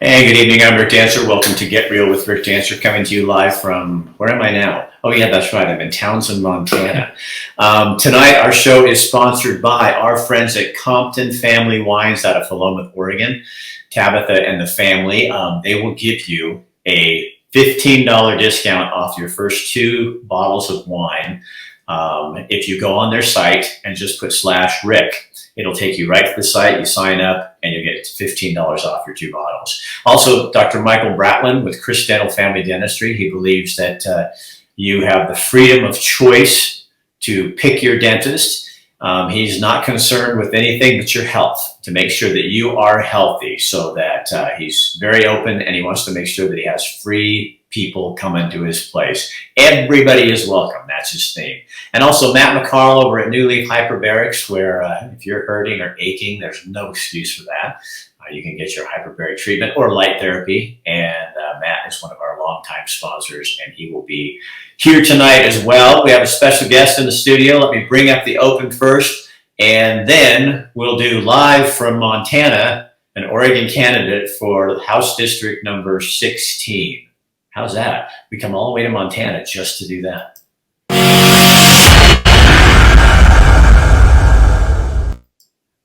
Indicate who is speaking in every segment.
Speaker 1: Hey, good evening. I'm Rick Dancer. Welcome to Get Real with Rick Dancer, coming to you live from, where am I now? Oh yeah, that's right. I'm in Townsend, Montana. Tonight, our show is sponsored by our friends at Compton Family Wines out of Philomath, Oregon. Tabitha and the family, they will give you a $15 discount off your first 2 bottles of wine. If you go on their site and just put /Rick, it'll take you right to the site. You sign up and you get $15 off your 2 bottles. Also, Dr. Michael Bratlin with Chris Dental Family Dentistry. He believes that you have the freedom of choice to pick your dentist. He's not concerned with anything but your health, to make sure that you are healthy, so that he's very open and he wants to make sure that he has free people coming to his place. Everybody is welcome. That's his theme. And also Matt McCarl over at New Leaf Hyperbarics, where if you're hurting or aching, there's no excuse for that. You can get your hyperbaric treatment or light therapy. And Matt is one of our longtime sponsors, and he will be here tonight as well. We have a special guest in the studio. Let me bring up the open first, and then we'll do live from Montana, an Oregon candidate for House District number 16. How's that? We come all the way to Montana just to do that.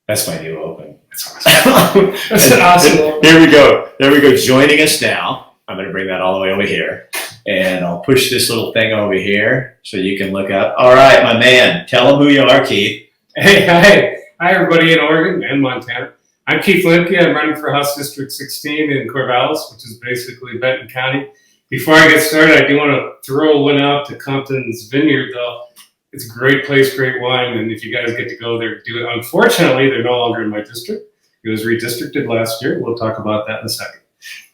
Speaker 1: That's my new open.
Speaker 2: That's awesome. That's an awesome open.
Speaker 1: Here we go. There we go. Joining us now. I'm going to bring that all the way over here. And I'll push this little thing over here so you can look up. All right, my man. Tell them who you are, Keith.
Speaker 2: Hey, hi. Hi, everybody in Oregon and Montana. I'm Keith Lembke. I'm running for House District 16 in Corvallis, which is basically Benton County. Before I get started, I do want to throw one out to Compton's Vineyard, though. It's a great place, great wine, and if you guys get to go there, do it. Unfortunately, they're no longer in my district. It was redistricted last year. We'll talk about that in a second.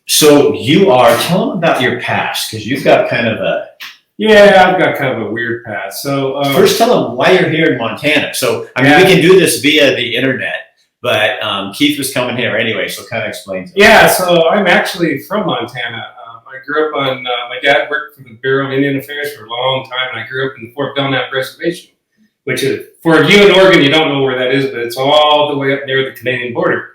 Speaker 1: So tell them about your past, because you've got kind of a...
Speaker 2: Yeah, I've got kind of a weird past. So
Speaker 1: first, tell them why you're here in Montana. So, we can do this via the internet, but Keith was coming here anyway, so kind of explain to them.
Speaker 2: Yeah, so I'm actually from Montana. I grew up on, my dad worked for the Bureau of Indian Affairs for a long time, and I grew up in the Fort Belknap Reservation, which is, for you in Oregon, you don't know where that is, but it's all the way up near the Canadian border.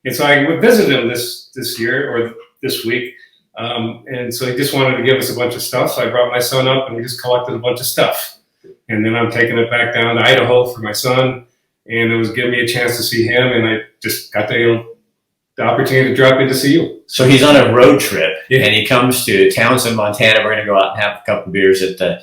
Speaker 2: And so I would visit him this year, or this week, and so he just wanted to give us a bunch of stuff, so I brought my son up, and we just collected a bunch of stuff. And then I'm taking it back down to Idaho for my son, and it was giving me a chance to see him, and I just got the opportunity to drop in to see you.
Speaker 1: So he's on a road trip, and he comes to Townsend, Montana. We're going to go out and have a couple of beers at the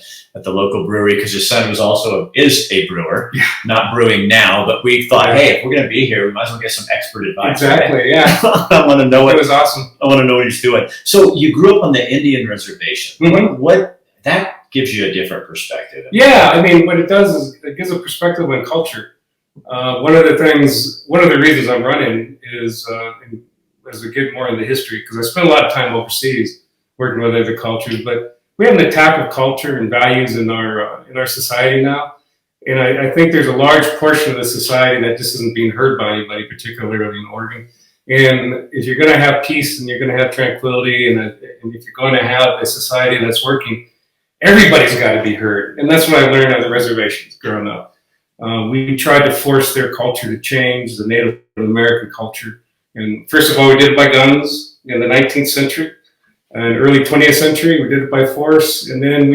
Speaker 1: local brewery, because his son is a brewer, not brewing now. But we thought, hey, if we're going to be here, we might as well get some expert advice.
Speaker 2: Exactly, right? Yeah.
Speaker 1: I want to know
Speaker 2: it was awesome.
Speaker 1: I want to know what he's doing. So you grew up on the Indian reservation.
Speaker 2: Mm-hmm.
Speaker 1: What that gives you a different perspective.
Speaker 2: Yeah, I mean, what it does is it gives a perspective on culture. One of the reasons I'm running is as we get more into history, because I spent a lot of time overseas working with other cultures, but we have an attack of culture and values in our society now, and I think there's a large portion of the society that just isn't being heard by anybody, particularly in Oregon. And if you're going to have peace and you're going to have tranquility, and if you're going to have a society that's working, everybody's got to be heard, and that's what I learned on the reservations growing up. We tried to force their culture to change, the Native American culture. And first of all, we did it by guns in the 19th century and early 20th century. We did it by force. And then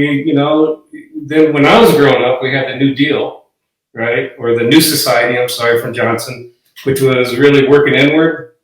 Speaker 2: then when I was growing up, we had the New Deal, right? Or the New Society, from Johnson, which was really working inward,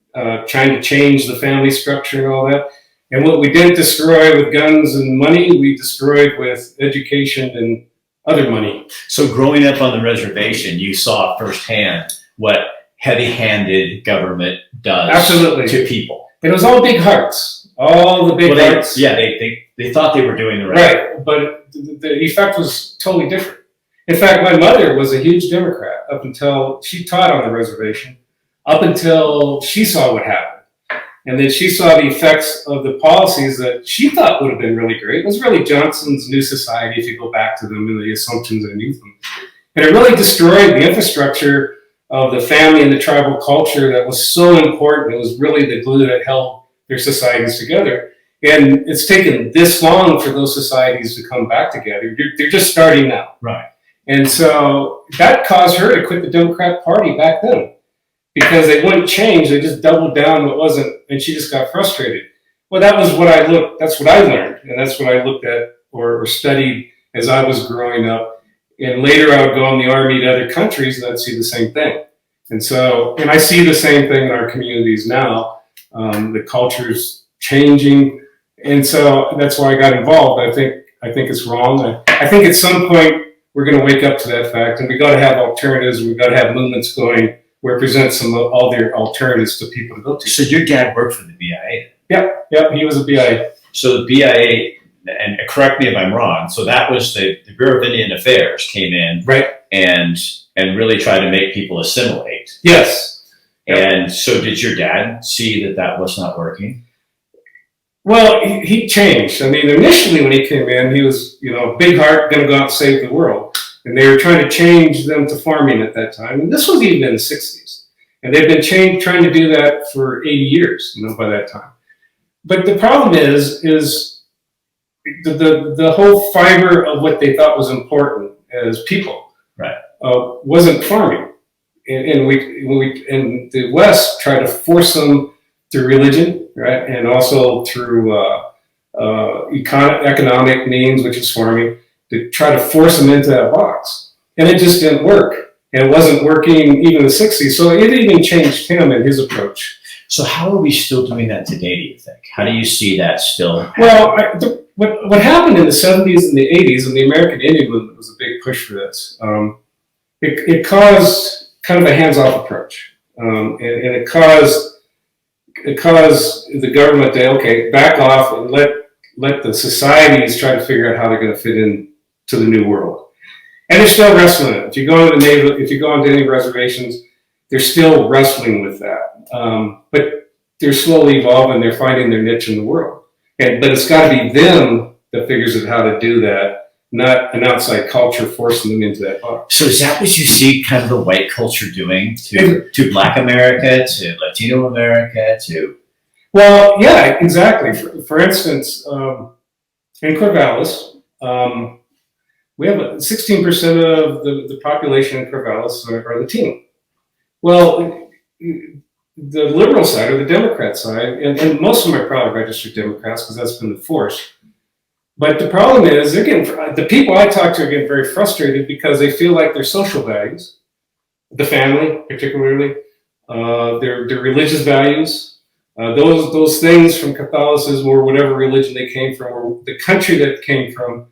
Speaker 2: trying to change the family structure and all that. And what we didn't destroy with guns and money, we destroyed with education and other money.
Speaker 1: So growing up on the reservation, you saw firsthand what heavy-handed government does
Speaker 2: Absolutely.
Speaker 1: To people.
Speaker 2: And it was all big hearts. All the big hearts.
Speaker 1: Yeah, they thought they were doing the right.
Speaker 2: But the effect was totally different. In fact, my mother was a huge Democrat up until she taught on the reservation, up until she saw what happened. And then she saw the effects of the policies that she thought would have been really great. It was really Johnson's New Society, if you go back to them and the assumptions underneath them. And it really destroyed the infrastructure of the family and the tribal culture that was so important. It was really the glue that held their societies together. And it's taken this long for those societies to come back together. They're just starting now.
Speaker 1: Right.
Speaker 2: And so that caused her to quit the Democrat Party back then. because they wouldn't change. They just doubled down what wasn't, and she just got frustrated. Well, that's what I learned, and that's what I looked at or studied as I was growing up. And later I would go in the army to other countries and I'd see the same thing. And I see the same thing in our communities now. The culture's changing. And so that's why I got involved. I think it's wrong. I think at some point we're going to wake up to that fact, and we got to have alternatives. We've got to have movements going where it presents all their alternatives to people to go to.
Speaker 1: So your dad worked for the BIA?
Speaker 2: Yep, he was a BIA.
Speaker 1: So the BIA, and correct me if I'm wrong, so that was the Bureau of Indian Affairs came in,
Speaker 2: right,
Speaker 1: and really tried to make people assimilate.
Speaker 2: Yes.
Speaker 1: And so did your dad see that was not working?
Speaker 2: Well, he changed. I mean, initially when he came in, he was, big heart, going to go out and save the world. And they were trying to change them to farming at that time. And this was even in the 60s. And they've been trying to do that for 80 years, by that time. But the problem is the whole fiber of what they thought was important as people,
Speaker 1: right,
Speaker 2: wasn't farming. And the West tried to force them through religion, right, and also through economic means, which is farming, to try to force them into that box. And it just didn't work. And it wasn't working even in the 60s. So it even changed him and his approach.
Speaker 1: So how are we still doing that today, do you think? How do you see that still happening?
Speaker 2: Well, what happened in the 70s and the 80s, and the American Indian movement was a big push for this, it caused kind of a hands-off approach. And it caused the government to, okay, back off and let the societies try to figure out how they're going to fit in to the new world. And they're still wrestling it. If you go onto any reservations, they're still wrestling with that. But they're slowly evolving. They're finding their niche in the world. But it's got to be them that figures out how to do that, not an outside culture forcing them into that box.
Speaker 1: So is that what you see kind of the white culture doing to Black America, to Latino America, to...
Speaker 2: Well, yeah, exactly. For instance, in Corvallis, we have 16% of the population in Corvallis are Latino. Well, the liberal side or the Democrat side, and most of them are probably registered Democrats because that's been the force. But the problem is, the people I talk to are getting very frustrated because they feel like their social values, the family particularly, their religious values, those things from Catholicism or whatever religion they came from, or the country that came from,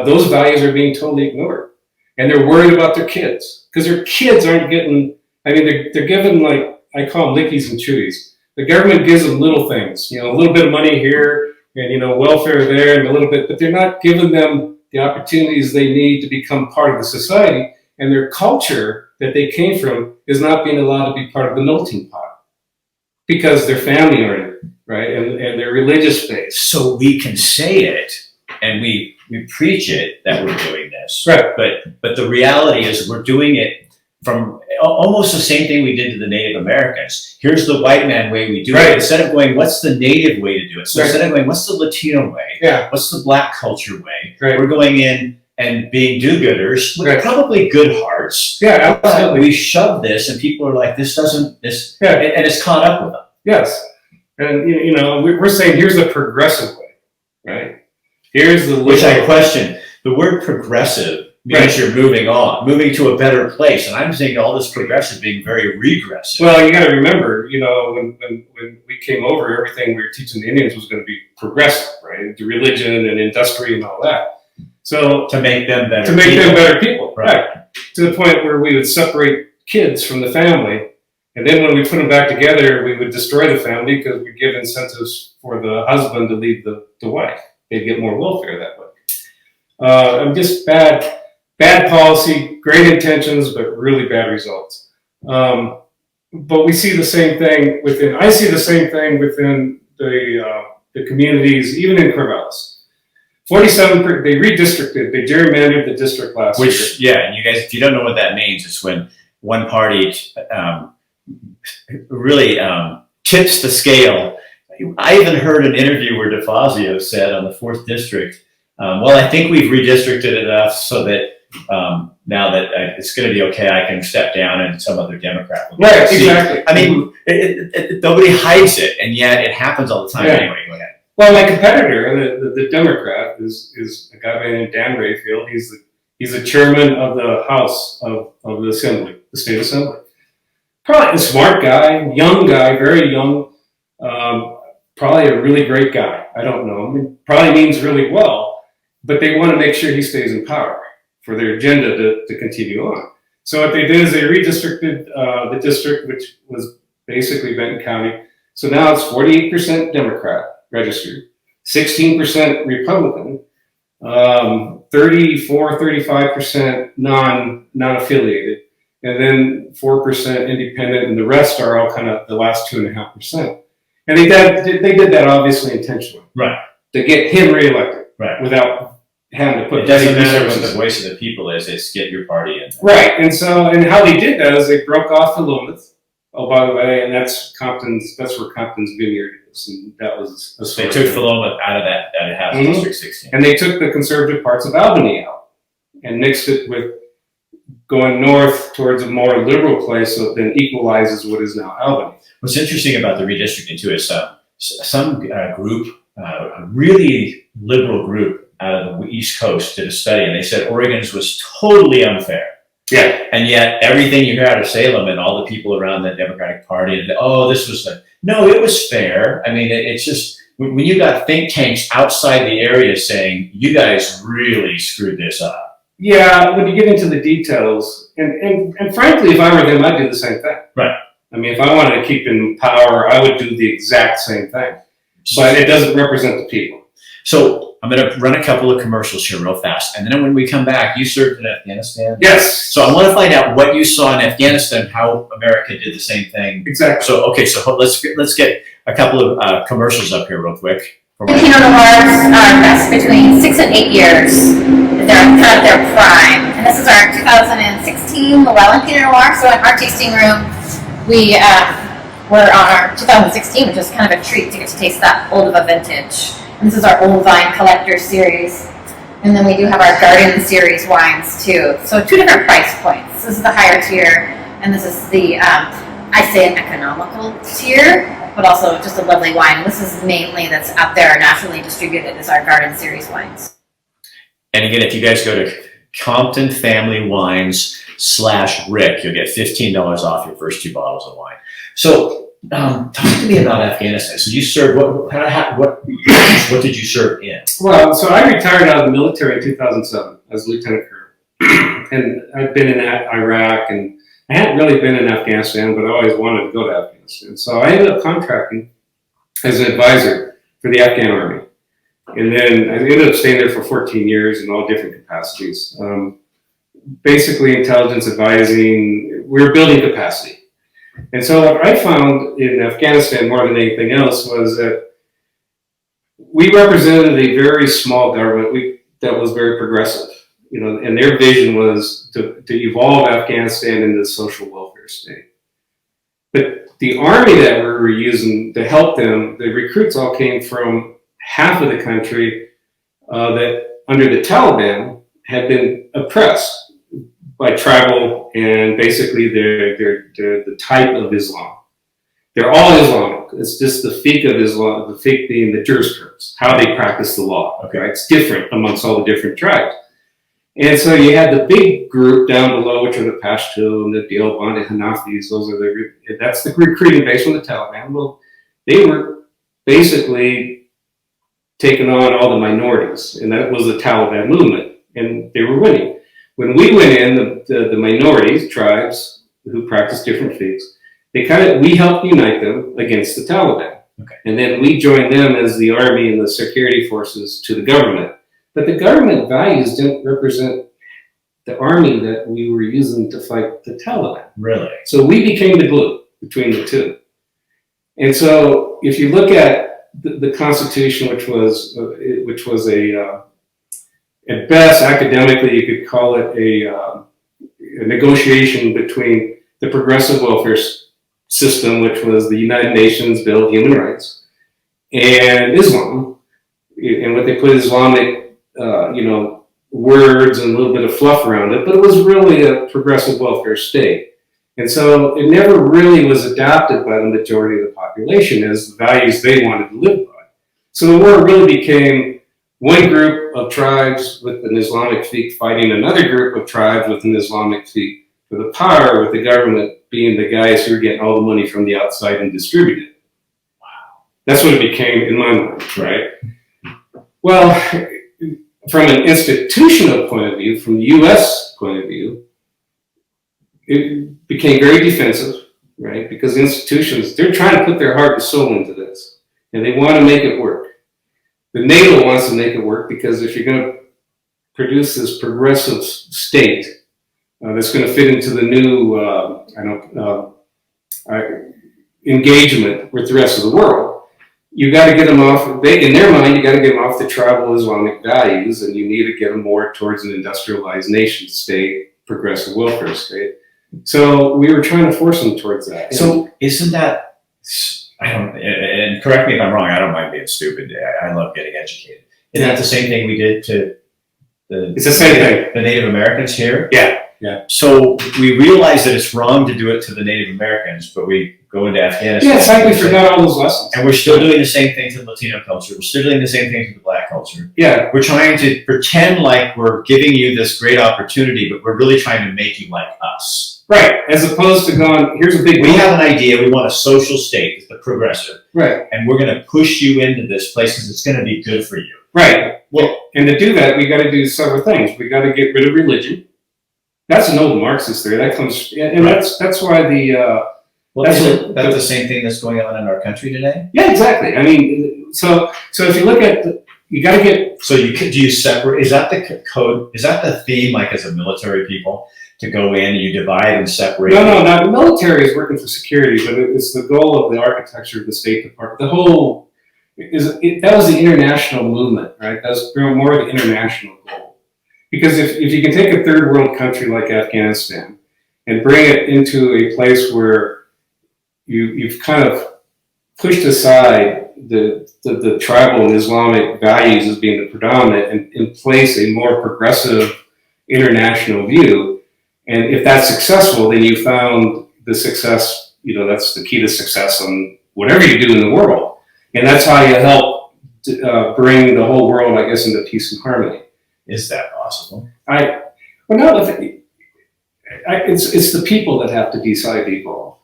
Speaker 2: those values are being totally ignored. And they're worried about their kids because their kids aren't getting, they're given, like, I call them lickies and chewies. The government gives them little things, a little bit of money here and, welfare there and a little bit, but they're not giving them the opportunities they need to become part of the society. And their culture that they came from is not being allowed to be part of the melting pot because their family aren't, right? And their religious base.
Speaker 1: So we can say it and we preach it that we're doing this.
Speaker 2: Right.
Speaker 1: But the reality is we're doing it from almost the same thing we did to the Native Americans. Here's the white man way we do
Speaker 2: right.
Speaker 1: it. Instead of going, what's the Native way to do it? So
Speaker 2: right.
Speaker 1: instead of going, what's the Latino way?
Speaker 2: Yeah.
Speaker 1: What's the Black culture way?
Speaker 2: Right.
Speaker 1: We're going in and being do-gooders with
Speaker 2: right.
Speaker 1: probably good hearts.
Speaker 2: Yeah, absolutely.
Speaker 1: We shove this and people are like, and it's caught up with them.
Speaker 2: Yes. And, we're saying here's the progressive way, right? Here's the...
Speaker 1: Which I question. The word progressive means right. You're moving to a better place. And I'm saying all this progressive being very regressive.
Speaker 2: Well, you got to remember, when we came over, everything we were teaching the Indians was going to be progressive, right? The religion and industry and all that. So
Speaker 1: to make them better
Speaker 2: them better people,
Speaker 1: right?
Speaker 2: To the point where we would separate kids from the family, and then when we put them back together, we would destroy the family because we'd give incentives for the husband to leave the wife. They'd get more welfare that way. Just bad policy, great intentions, but really bad results. But we see the same thing I see the same thing within the communities, even in Corvallis. 47, they redistricted, they gerrymandered the district last year.
Speaker 1: Yeah, and you guys, if you don't know what that means, it's when one party really tips the scale. I even heard an interview where DeFazio said on the 4th district, well, I think we've redistricted enough so that now that it's going to be okay, I can step down and some other Democrat will
Speaker 2: Right,
Speaker 1: see.
Speaker 2: exactly.
Speaker 1: I mean, nobody hides it, and yet it happens all the time anyway. Go ahead.
Speaker 2: Well, my competitor, the Democrat, is a guy by the name of Dan Rayfield. He's the chairman of the House of the Assembly, the State Assembly. Probably a smart guy, very young, probably a really great guy. I don't know. I mean, probably means really well, but they want to make sure he stays in power for their agenda to continue on. So what they did is they redistricted the district, which was basically Benton County. So now it's 48% Democrat registered, 16% Republican, 35% non-affiliated, and then 4% independent, and the rest are all kind of the last 2.5%. And they did that obviously intentionally,
Speaker 1: right,
Speaker 2: to get him reelected,
Speaker 1: right,
Speaker 2: without having to put.
Speaker 1: It doesn't matter what the voice of the people is; it's get your party in.
Speaker 2: Right, and how they did that is they broke off Philomath. Oh, by the way, and that's Compton's. That's where Compton's vineyard is, and that was.
Speaker 1: They took Philomath out of that House District 16,
Speaker 2: and they took the conservative parts of Albany out and mixed it with going north towards a more liberal place, so it then equalizes what is now Albany.
Speaker 1: What's interesting about the redistricting too is some group, a really liberal group out of the East Coast, did a study, and they said Oregon's was totally unfair.
Speaker 2: Yeah.
Speaker 1: And yet everything you hear out of Salem and all the people around the Democratic Party, and this was no, it was fair. I mean, it's just when you got think tanks outside the area saying you guys really screwed this up.
Speaker 2: Yeah, when you get into the details, and frankly, if I were them, I'd do the same thing.
Speaker 1: Right.
Speaker 2: I mean, if I wanted to keep in power, I would do the exact same thing. But it doesn't represent the people.
Speaker 1: So I'm going to run a couple of commercials here real fast. And then when we come back, you served in Afghanistan?
Speaker 2: Yes.
Speaker 1: So I want to find out what you saw in Afghanistan, how America did the same thing.
Speaker 2: Exactly.
Speaker 1: So, so let's get a couple of commercials up here real quick.
Speaker 3: The Pinot Noirs rest between 6 and 8 years. They're kind of their prime. And this is our 2016 Llewellyn Pinot Noir. So in our tasting room, we were on our 2016, which is kind of a treat to get to taste that old of a vintage. And this is our Old Vine Collector Series. And then we do have our Garden Series wines too. So 2 different price points. This is the higher tier, and this is the, I say an economical tier, but also just a lovely wine. This is mainly that's out there nationally distributed is our Garden Series wines.
Speaker 1: And again, if you guys go to Compton Family Wines /Rick, you'll get $15 off your first 2 bottles of wine. So talk to me about Afghanistan. So you served, what did you serve in?
Speaker 2: Well, so I retired out of the military in 2007 as lieutenant colonel. And I've been in Iraq, and I hadn't really been in Afghanistan, but I always wanted to go to Afghanistan. So I ended up contracting as an advisor for the Afghan army. And then I ended up staying there for 14 years in all different capacities. Basically intelligence advising, we were building capacity. And so what I found in Afghanistan more than anything else was that we represented a very small government that was very progressive, and their vision was to evolve Afghanistan into a social welfare state. But the army that we were using to help them, the recruits all came from half of the country that under the Taliban had been oppressed by tribal and basically the type of Islam. They're all Islamic. It's just the fiqh of Islam, the fiqh being the jurisprudence, how they practice the law. Okay, it's different amongst all the different tribes. And so you had the big group down below, which are the Pashto and the Deoband and Hanafis. That's the recruiting base from the Taliban. Well, they were basically taking on all the minorities, and that was the Taliban movement, and they were winning. When we went in, the minorities, tribes who practice different fiqhs, we helped unite them against the Taliban.
Speaker 1: Okay.
Speaker 2: And then we joined them as the army and the security forces to the government. But the government values didn't represent the army that we were using to fight the Taliban.
Speaker 1: Really?
Speaker 2: So we became the glue between the two. And so if you look at the Constitution, which was at best, academically, you could call it a negotiation between the progressive welfare system, which was the United Nations Bill of Human Rights, and Islam. And what they put Islamic, words and a little bit of fluff around it, but it was really a progressive welfare state. And so it never really was adopted by the majority of the population as the values they wanted to live by. So the war really became one group of tribes with an Islamic fiqh fighting another group of tribes with an Islamic fiqh for the power, with the government being the guys who are getting all the money from the outside and distribute it. Wow. That's what it became in my mind, right? Well, from an institutional point of view, from the U.S. point of view, it became very defensive, right? Because institutions, they're trying to put their heart and soul into this, and they want to make it work. The NATO wants to make it work because if you're going to produce this progressive state that's going to fit into the new engagement with the rest of the world, you got to get them off. In their mind, you got to get them off the tribal Islamic values, and you need to get them more towards an industrialized nation state, progressive welfare state. So we were trying to force them towards that.
Speaker 1: So isn't that, I don't, and correct me if I'm wrong, I don't mind being stupid. I love getting educated. Isn't that the same thing we did to
Speaker 2: it's the same thing.
Speaker 1: The Native Americans here?
Speaker 2: Yeah, yeah.
Speaker 1: So we realize that it's wrong to do it to the Native Americans, but we go into Afghanistan.
Speaker 2: Yeah, it's like we forgot all those lessons.
Speaker 1: And we're still doing the same thing to the Latino culture. We're still doing the same thing to the Black culture.
Speaker 2: Yeah.
Speaker 1: We're trying to pretend like we're giving you this great opportunity, but we're really trying to make you like us.
Speaker 2: Right, as opposed to going, here's a big...
Speaker 1: We have an idea, we want a social state, it's the progressive.
Speaker 2: Right.
Speaker 1: And we're going to push you into this place because it's going to be good for you.
Speaker 2: Right. Well, and to do that, we got to do several things. We got to get rid of religion. That's an old Marxist theory. That comes... And
Speaker 1: right.
Speaker 2: that's why the...
Speaker 1: That's the same thing that's going on in our country today?
Speaker 2: Yeah, exactly. I mean, so if you look at... You got to get...
Speaker 1: So do you separate... Is that the code? Is that the theme, like as a military people? To go in and you divide and separate?
Speaker 2: No, the military is working for security, but it's the goal of the architecture of the State Department. The whole, that was the international movement, right? That was more of the international goal. Because if you can take a third world country like Afghanistan and bring it into a place where you've kind of pushed aside the tribal and Islamic values as being the predominant and in place a more progressive international view, and if that's successful, then you found the success, that's the key to success on whatever you do in the world. And that's how you help bring the whole world, I guess, into peace and harmony.
Speaker 1: Is that possible?
Speaker 2: It's the people that have to decide to evolve.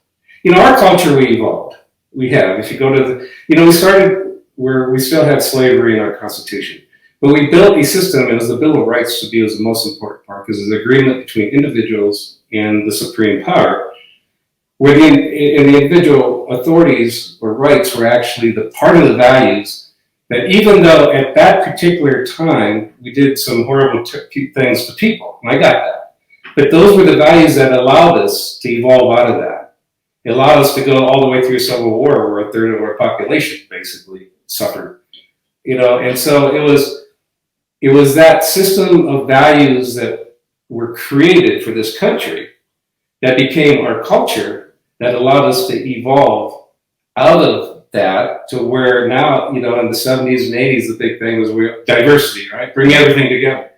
Speaker 2: Our culture, we evolved. We have. If you go to we started where we still had slavery in our Constitution. But we built a system, and it was the Bill of Rights to me was the most important part, because it's an agreement between individuals and the supreme power, where the individual authorities or rights were actually the part of the values that, even though at that particular time we did some horrible things to people, and I got that, but those were the values that allowed us to evolve out of that. It allowed us to go all the way through Civil War, where a third of our population basically suffered. And so it was that system of values that were created for this country that became our culture that allowed us to evolve out of that to where now, in the 70s and 80s, the big thing was diversity, right? Bring everything together.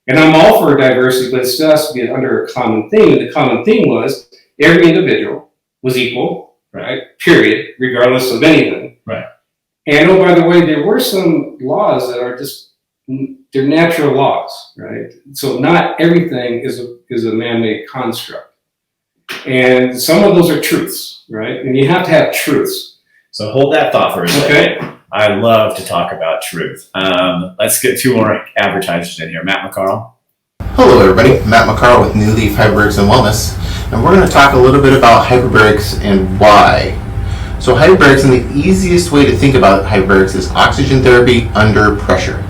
Speaker 2: And I'm all for diversity, but it still has to be under a common theme. And the common theme was every individual was equal, right? Period, regardless of anything.
Speaker 1: Right.
Speaker 2: And oh, by the way, there were some laws that are just... they're natural laws, right? So not everything is a man-made construct. And some of those are truths, right? And you have to have truths.
Speaker 1: So hold that thought for a second.
Speaker 2: Okay.
Speaker 1: I love to talk about truth. Let's get two more advertisers in here. Matt McCarl.
Speaker 4: Hello everybody, Matt McCarl with New Leaf Hyperbarics and Wellness. And we're going to talk a little bit about hyperbarics and why. So hyperbarics, and the easiest way to think about hyperbarics is oxygen therapy under pressure.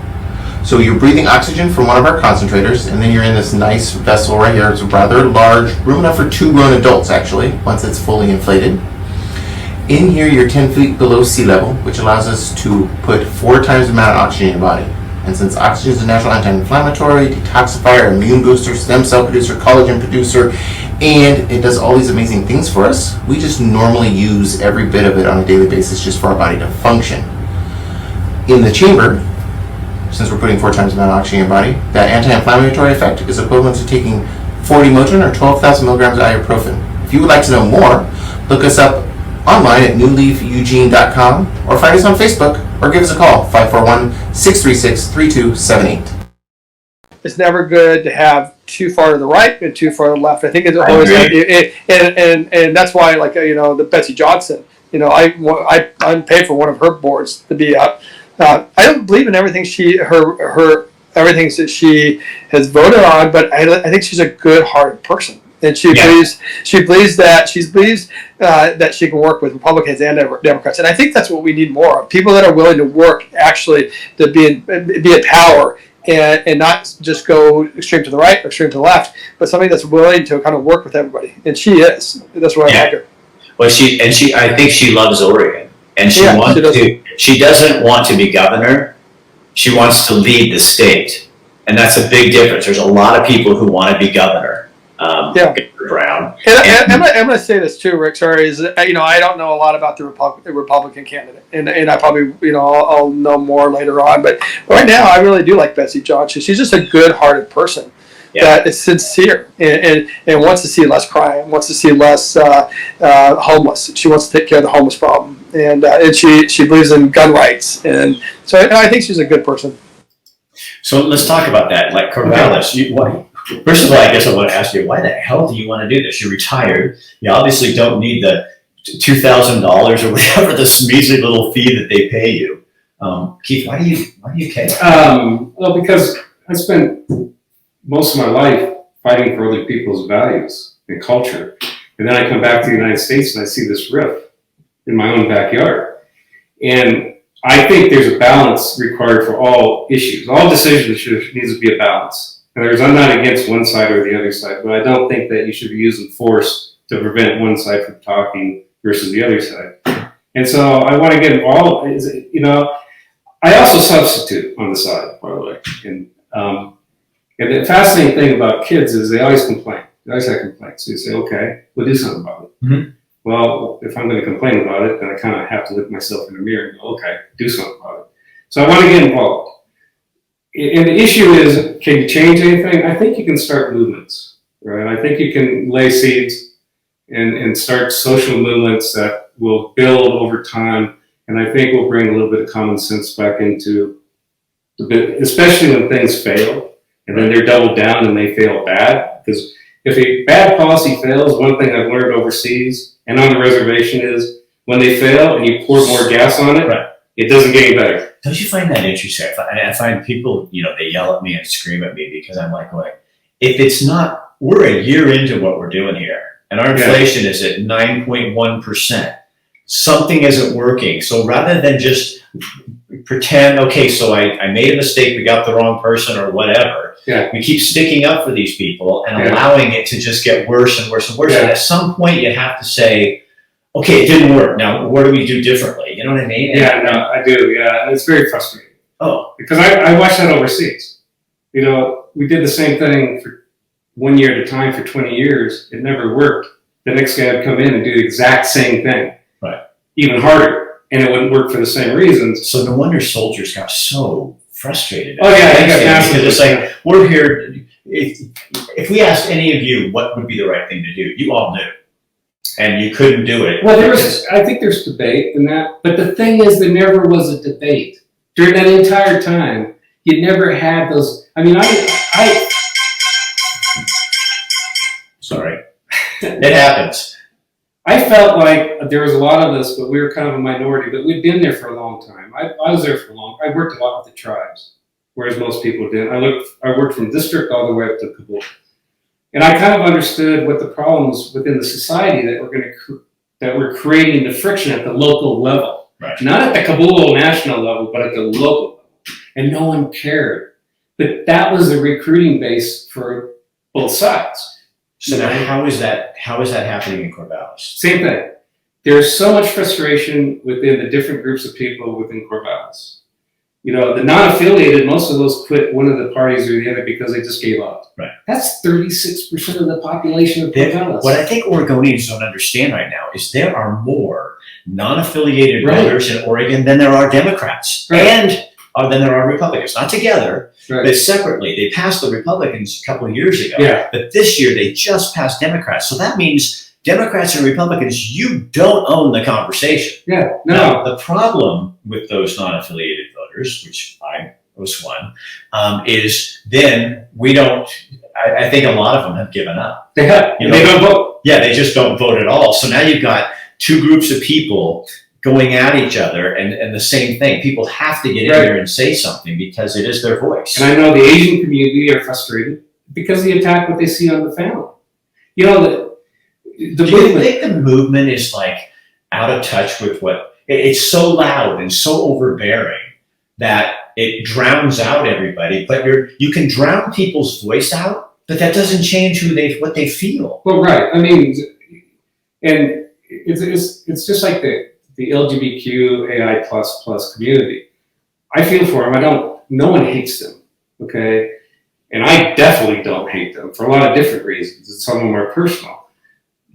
Speaker 4: So you're breathing oxygen from one of our concentrators, and then you're in this nice vessel right here. It's rather large, room enough for 2 grown adults actually, once it's fully inflated. In here you're 10 feet below sea level, which allows us to put 4 times the amount of oxygen in your body. And since oxygen is a natural anti-inflammatory, detoxifier, immune booster, stem cell producer, collagen producer, and it does all these amazing things for us, we just normally use every bit of it on a daily basis just for our body to function. In the chamber, since we're putting 4 times the amount of oxygen in your body. That anti-inflammatory effect is equivalent to taking 40 Motrin or 12,000 milligrams of ibuprofen. If you would like to know more, look us up online at newleafeugene.com or find us on Facebook or give us a call, 541-636-3278.
Speaker 5: It's never good to have too far to the right and too far to the left. I think it's always, and that's why, like, the Betsy Johnson, I'm paid for one of her boards to be up. I don't believe in everything everything that she has voted on, but I think she's a good-hearted person. And she believes that she can work with Republicans and Democrats, and I think that's what we need more of. People that are willing to work, actually, to be in power, and not just go extreme to the right or extreme to the left, but somebody that's willing to kind of work with everybody. And she is. That's why I like her.
Speaker 1: Well, I think she loves Oregon, and she doesn't want to be governor. She wants to lead the state, and that's a big difference. There's a lot of people who want to be governor. Brown.
Speaker 5: And I'm going to say this too, Rick. Sorry, is I don't know a lot about the Republican candidate, and I probably I'll know more later on. But right now, I really do like Betsy Johnson. She's just a good-hearted person that is sincere and wants to see less crime, wants to see less homeless. She wants to take care of the homeless problem, and she believes in gun rights, and so I think she's a good person.
Speaker 1: So let's talk about that. Like Corvallis, first of all, I guess I want to ask you, why the hell do you want to do this? You're retired. You obviously don't need the $2,000 or whatever this measly little fee that they pay you. Keith, why do you care?
Speaker 2: Well, because I spent most of my life fighting for other people's values and culture, and then I come back to the United States and I see this rift in my own backyard, and I think there's a balance required for all issues. All decisions needs to be a balance. I'm not against one side or the other side, but I don't think that you should be using force to prevent one side from talking versus the other side. And so I want to get involved. I also substitute on the side, by the way. And the fascinating thing about kids is they always complain. They always have complaints. So you say, okay, we'll do something about it.
Speaker 1: Mm-hmm.
Speaker 2: Well, if I'm going to complain about it, then I kind of have to look myself in the mirror and go, okay, do something about it. So I want to get involved. And the issue is, can you change anything? I think you can start movements, right? I think you can lay seeds and start social movements that will build over time. And I think will bring a little bit of common sense back into the bit, especially when things fail and then they're doubled down and they fail bad. Because if a bad policy fails, one thing I've learned overseas and on the reservation is when they fail and you pour more gas on it, it doesn't get any better.
Speaker 1: Don't you find that interesting? I find people, they yell at me and scream at me because I'm like, if it's not, we're a year into what we're doing here, and our inflation is at 9.1%. Something isn't working. So rather than just pretend, okay, so I made a mistake, we got the wrong person or whatever, we keep sticking up for these people and allowing it to just get worse and worse and worse. And at some point you have to say, okay, it didn't work. Now, what do we do differently? You know what I mean?
Speaker 2: I do. Yeah, and it's very frustrating.
Speaker 1: Oh,
Speaker 2: because I watched that overseas. We did the same thing for 1 year at a time for 20 years. It never worked. The next guy would come in and do the exact same thing, even harder, and it wouldn't work for the same reasons.
Speaker 1: So no wonder soldiers got so frustrated.
Speaker 2: Oh yeah, they got massive.
Speaker 1: Because it's like we're here. If we asked any of you what would be the right thing to do, you all knew. And you couldn't do it.
Speaker 2: Well, I think there's debate in that, but the thing is, there never was a debate during that entire time. You never had those. I mean,
Speaker 1: sorry, it happens.
Speaker 2: I felt like there was a lot of us, but we were kind of a minority. But we'd been there for a long time. I was there for a long. I worked a lot with the tribes, whereas most people didn't. I worked from district all the way up to Kabul. And I kind of understood what the problems within the society that we're creating the friction at the local level, not at the Kabul national level, but at the local level. And no one cared. But that was the recruiting base for both sides.
Speaker 1: So now, how is that happening in Corvallis?
Speaker 2: Same thing. There's so much frustration within the different groups of people within Corvallis. The non-affiliated, most of those quit one of the parties or the other because they just gave up.
Speaker 1: Right.
Speaker 2: That's 36% of the population of Corvallis.
Speaker 1: What I think Oregonians don't understand right now is there are more non-affiliated voters in Oregon than there are Democrats. And than there are Republicans. Not together,
Speaker 2: Right.
Speaker 1: but separately. They passed the Republicans a couple of years ago.
Speaker 2: Yeah.
Speaker 1: But this year they just passed Democrats. So that means Democrats and Republicans, you don't own the conversation.
Speaker 2: Yeah. No.
Speaker 1: Now, the problem with those non-affiliated voters, which I was one, is then we don't. I think a lot of them have given up.
Speaker 2: They have.
Speaker 1: You know,
Speaker 2: They don't vote.
Speaker 1: Yeah, they just don't vote at all. So now you've got two groups of people going at each other, and the same thing. People have to get in
Speaker 2: Right.
Speaker 1: there and say something because it is their voice.
Speaker 2: And I know the Asian community are frustrated because they attack what they see on the family. You know, the
Speaker 1: Do you
Speaker 2: movement.
Speaker 1: think the movement is like out of touch with what it's so loud and so overbearing that it drowns out everybody? But you can drown people's voice out, but that doesn't change what they feel.
Speaker 2: Well, right. I mean, and it's just like the LGBTQAI plus community. I feel for them. No one hates them. Okay. And I definitely don't hate them for a lot of different reasons. And some of them are personal.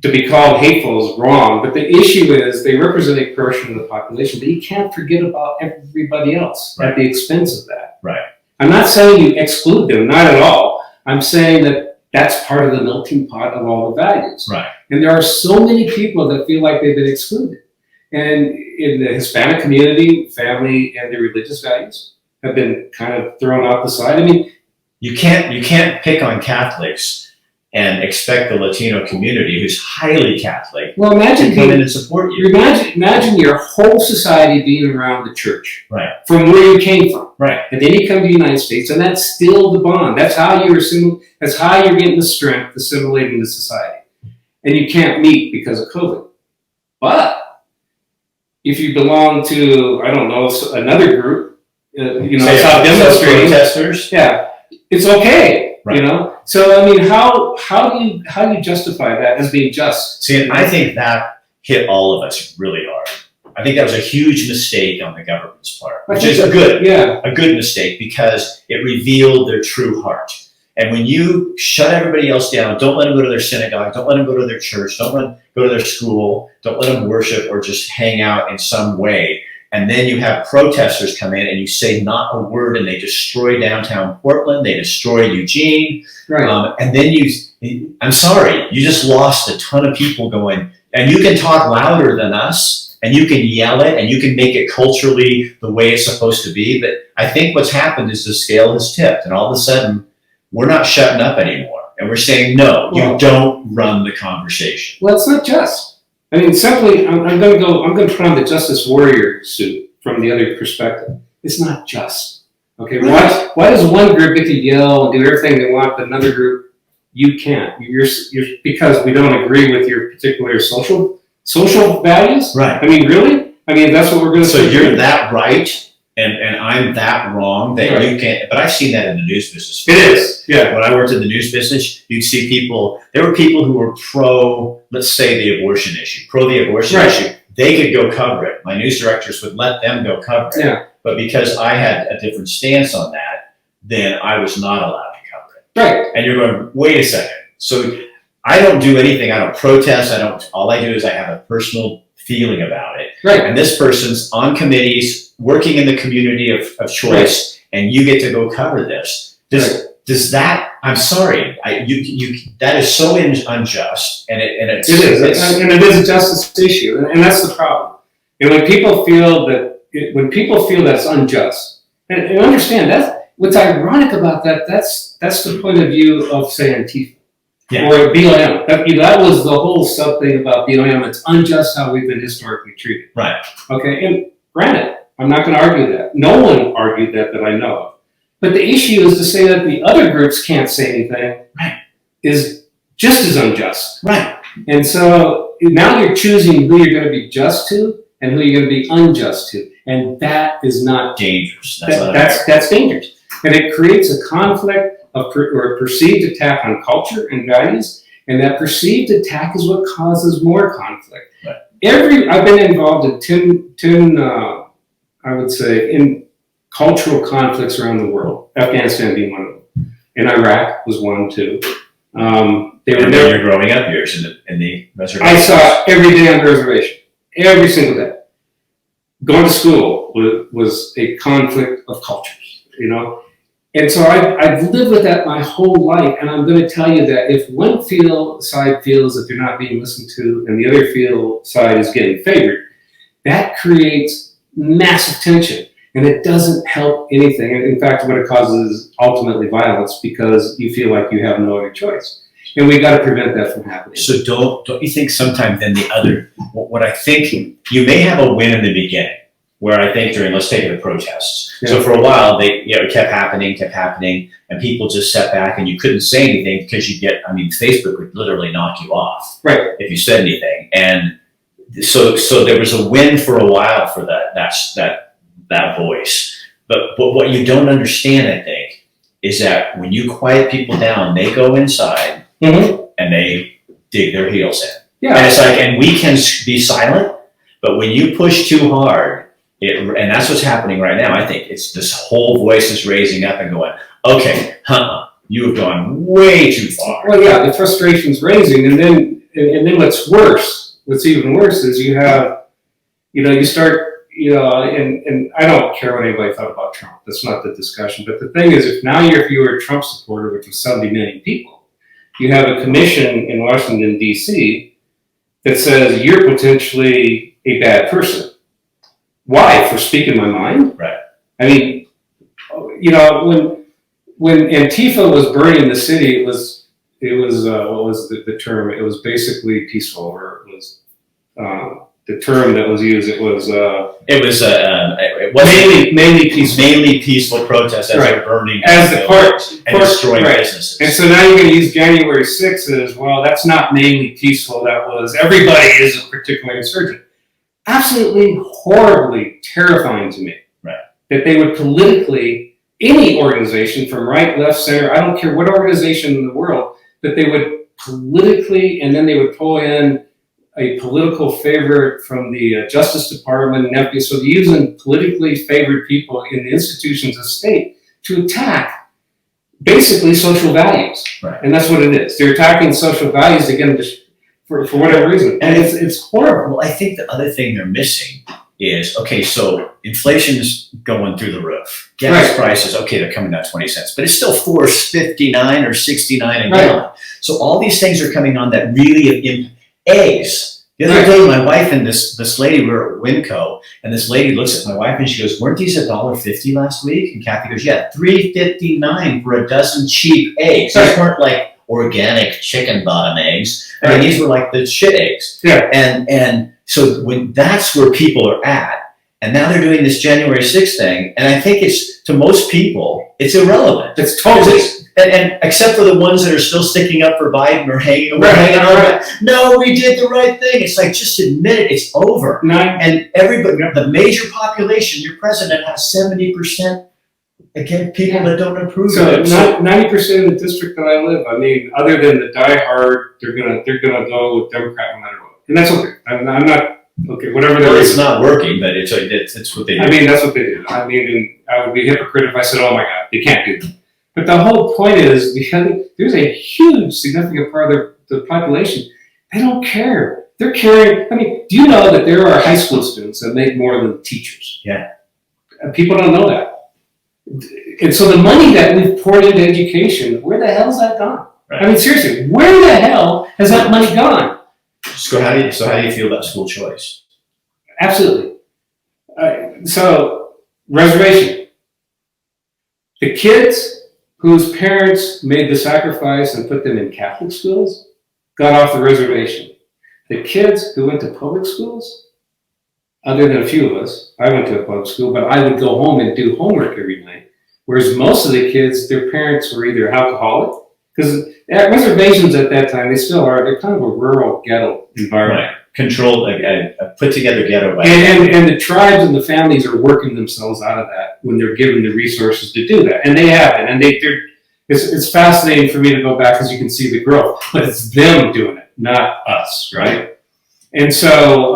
Speaker 2: To be called hateful is wrong, but the issue is they represent a portion of the population, but you can't forget about everybody else at the expense of that.
Speaker 1: Right.
Speaker 2: I'm not saying you exclude them, not at all. I'm saying that that's part of the melting pot of all the values.
Speaker 1: Right.
Speaker 2: And there are so many people that feel like they've been excluded. And in the Hispanic community, family and their religious values have been kind of thrown out the side. I mean,
Speaker 1: You can't pick on Catholics and expect the Latino community, who's highly Catholic,
Speaker 2: well, imagine
Speaker 1: to come in and support you.
Speaker 2: Imagine your whole society being around the church,
Speaker 1: Right.
Speaker 2: from where you came from,
Speaker 1: Right.
Speaker 2: and then you come to the United States, and that's still the bond. That's how you're That's how you're getting the strength, assimilating the society, and you can't meet because of COVID. But if you belong to, I don't know, another group,
Speaker 1: Say,
Speaker 2: South demonstrating,
Speaker 1: protesters.
Speaker 2: yeah, it's okay.
Speaker 1: Right.
Speaker 2: You know, so I mean, how do you justify that as being just?
Speaker 1: See, and I think that hit all of us really hard. I think that was a huge mistake on the government's part, which is good.
Speaker 2: Yeah.
Speaker 1: A good mistake because it revealed their true heart. And when you shut everybody else down, don't let them go to their synagogue, don't let them go to their church, don't let them go to their school, don't let them worship or just hang out in some way. And then you have protesters come in and you say not a word and they destroy downtown Portland, they destroy Eugene.
Speaker 2: Right.
Speaker 1: And then I'm sorry, you just lost a ton of people going, and you can talk louder than us and you can yell it and you can make it culturally the way it's supposed to be. But I think what's happened is the scale has tipped and all of a sudden we're not shutting up anymore. And we're saying, no, you don't run the conversation.
Speaker 2: Well, it's not just. I mean, simply, I'm going to put on the justice warrior suit from the other perspective. It's not just. Okay, why does one group get to yell and do everything they want, but another group, you can't? You're because we don't agree with your particular social values?
Speaker 1: Right.
Speaker 2: I mean, really? I mean, that's what we're going to
Speaker 1: So
Speaker 2: say.
Speaker 1: you're that right and I'm that wrong that
Speaker 2: Right.
Speaker 1: you can't, but I've seen that in the news business.
Speaker 2: It is, yeah.
Speaker 1: When I worked in the news business, you'd see there were people who were pro, let's say the abortion issue.
Speaker 2: Right.
Speaker 1: Issue. They could go cover it. My news directors would let them go cover it.
Speaker 2: Yeah.
Speaker 1: But because I had a different stance on that, then I was not allowed to cover it.
Speaker 2: Right.
Speaker 1: And you're going, wait a second. So I don't do anything. I don't protest. All I do is I have a personal feeling about it.
Speaker 2: Right.
Speaker 1: And this person's on committees, working in the community of choice, and you get to go cover this. Does that? I'm sorry. That is so unjust, and it is,
Speaker 2: and it is a justice issue, and that's the problem. And when people feel that's unjust, and understand that what's ironic about that's the point of view of say Antifa.
Speaker 1: Yeah.
Speaker 2: Or BLM. That was the whole sub thing about BLM. It's unjust how we've been historically treated.
Speaker 1: Right.
Speaker 2: Okay, and granted, I'm not going to argue that. No one argued that I know of. But the issue is to say that the other groups can't say anything is just as unjust.
Speaker 1: Right.
Speaker 2: And so now you're choosing who you're going to be just to and who you're going to be unjust to. And that is not
Speaker 1: dangerous.
Speaker 2: That's dangerous. And it creates a conflict or a perceived attack on culture and values, and that perceived attack is what causes more conflict.
Speaker 1: Right.
Speaker 2: I've been involved in 10 I would say, in cultural conflicts around the world, Afghanistan being one of them. And Iraq was one too.
Speaker 1: You're growing up years in the reservation.
Speaker 2: I saw every day on the reservation, every single day. Going to school, people was a conflict of cultures, you know? And so I've lived with that my whole life, and I'm going to tell you that if one side feels that they're not being listened to and the other side is getting favored, that creates massive tension, and it doesn't help anything. And in fact, what it causes is ultimately violence because you feel like you have no other choice. And we got to prevent that from happening.
Speaker 1: So don't you think sometimes then what I think, you may have a win in the beginning, where I think let's take the protests.
Speaker 2: Yeah.
Speaker 1: So for a while, it kept happening, and people just sat back and you couldn't say anything because Facebook would literally knock you off.
Speaker 2: Right.
Speaker 1: If you said anything. And so there was a win for a while for that voice. But what you don't understand, I think, is that when you quiet people down, they go inside and they dig their heels in.
Speaker 2: Yeah.
Speaker 1: And it's like, and we can be silent, but when you push too hard, and that's what's happening right now. I think it's this whole voice is raising up and going, okay, you have gone way too far.
Speaker 2: Well, yeah, the frustration's raising, and then what's even worse is you have, you start, and I don't care what anybody thought about Trump. That's not the discussion. But the thing is, if you were a Trump supporter, which was 70 million people, you have a commission in Washington, D.C. that says you're potentially a bad person. Why? For speaking my mind?
Speaker 1: Right.
Speaker 2: I mean, when Antifa was burning the city, it was what was the term? It was basically peaceful, or it was the term that was used. It was
Speaker 1: mainly peaceful protests as they're burning
Speaker 2: as the court
Speaker 1: and destroying businesses.
Speaker 2: And so now you're going to use January 6th as well. That's not mainly peaceful. That was everybody is a particular insurgent. Absolutely horribly terrifying to me.
Speaker 1: Right.
Speaker 2: That they would politically, any organization from right, left, center, I don't care what organization in the world, that they would politically, and then they would pull in a political favorite from the Justice Department and FBI. So they're using politically favored people in the institutions of state to attack basically social values.
Speaker 1: Right.
Speaker 2: And that's what it is. They're attacking social values again for whatever reason. And it's horrible.
Speaker 1: Well, I think the other thing they're missing is, okay, so inflation's going through the roof. Gas prices, okay, they're coming down 20 cents, but it's still $4.59 or 69 a gallon. So all these things are coming on that really eggs. The other day, my wife and this lady were at Winco, and this lady looks at my wife and she goes, "Weren't these $1.50 last week?" And Kathy goes, "Yeah, $3.59 for a dozen cheap eggs. These weren't like organic chicken bottom eggs. I mean, these were like the shit eggs."
Speaker 2: Yeah.
Speaker 1: And so when that's where people are at, and now they're doing this January 6th thing, and I think it's, to most people, it's irrelevant.
Speaker 2: It's totally.
Speaker 1: And except for the ones that are still sticking up for Biden or hanging on. No, we did the right thing. It's like, just admit it. It's over. And everybody, the major population, your president has 70% again people that don't approve of it.
Speaker 2: So 90% of the district that I live, I mean, other than the diehard, they're gonna go with Democrat no matter what, and that's okay. I'm not okay. Whatever.
Speaker 1: Well, it's not working, but it's what they do.
Speaker 2: I mean, that's what they do. I mean, and I would be a hypocrite if I said, "Oh my God, they can't do that." But the whole point is, there's a huge, significant part of the population. They don't care. They're caring. I mean, do you know that there are high school students that make more than teachers?
Speaker 1: Yeah.
Speaker 2: People don't know that. And so the money that we've poured into education, where the hell's that gone? Right. I mean, seriously, where the hell has that money gone?
Speaker 1: So how do you feel about school choice?
Speaker 2: Absolutely. So reservation. The kids whose parents made the sacrifice and put them in Catholic schools got off the reservation. The kids who went to public schools, other than a few of us, I went to a public school, but I would go home and do homework every night. Whereas most of the kids, their parents were either alcoholic, because at reservations at that time, they still are, they're kind of a rural ghetto environment.
Speaker 1: Right. Controlled, a put together ghetto.
Speaker 2: And the tribes and the families are working themselves out of that when they're given the resources to do that. And they haven't. And it's fascinating for me to go back because you can see the growth. But it's them doing it, not us, right? And so,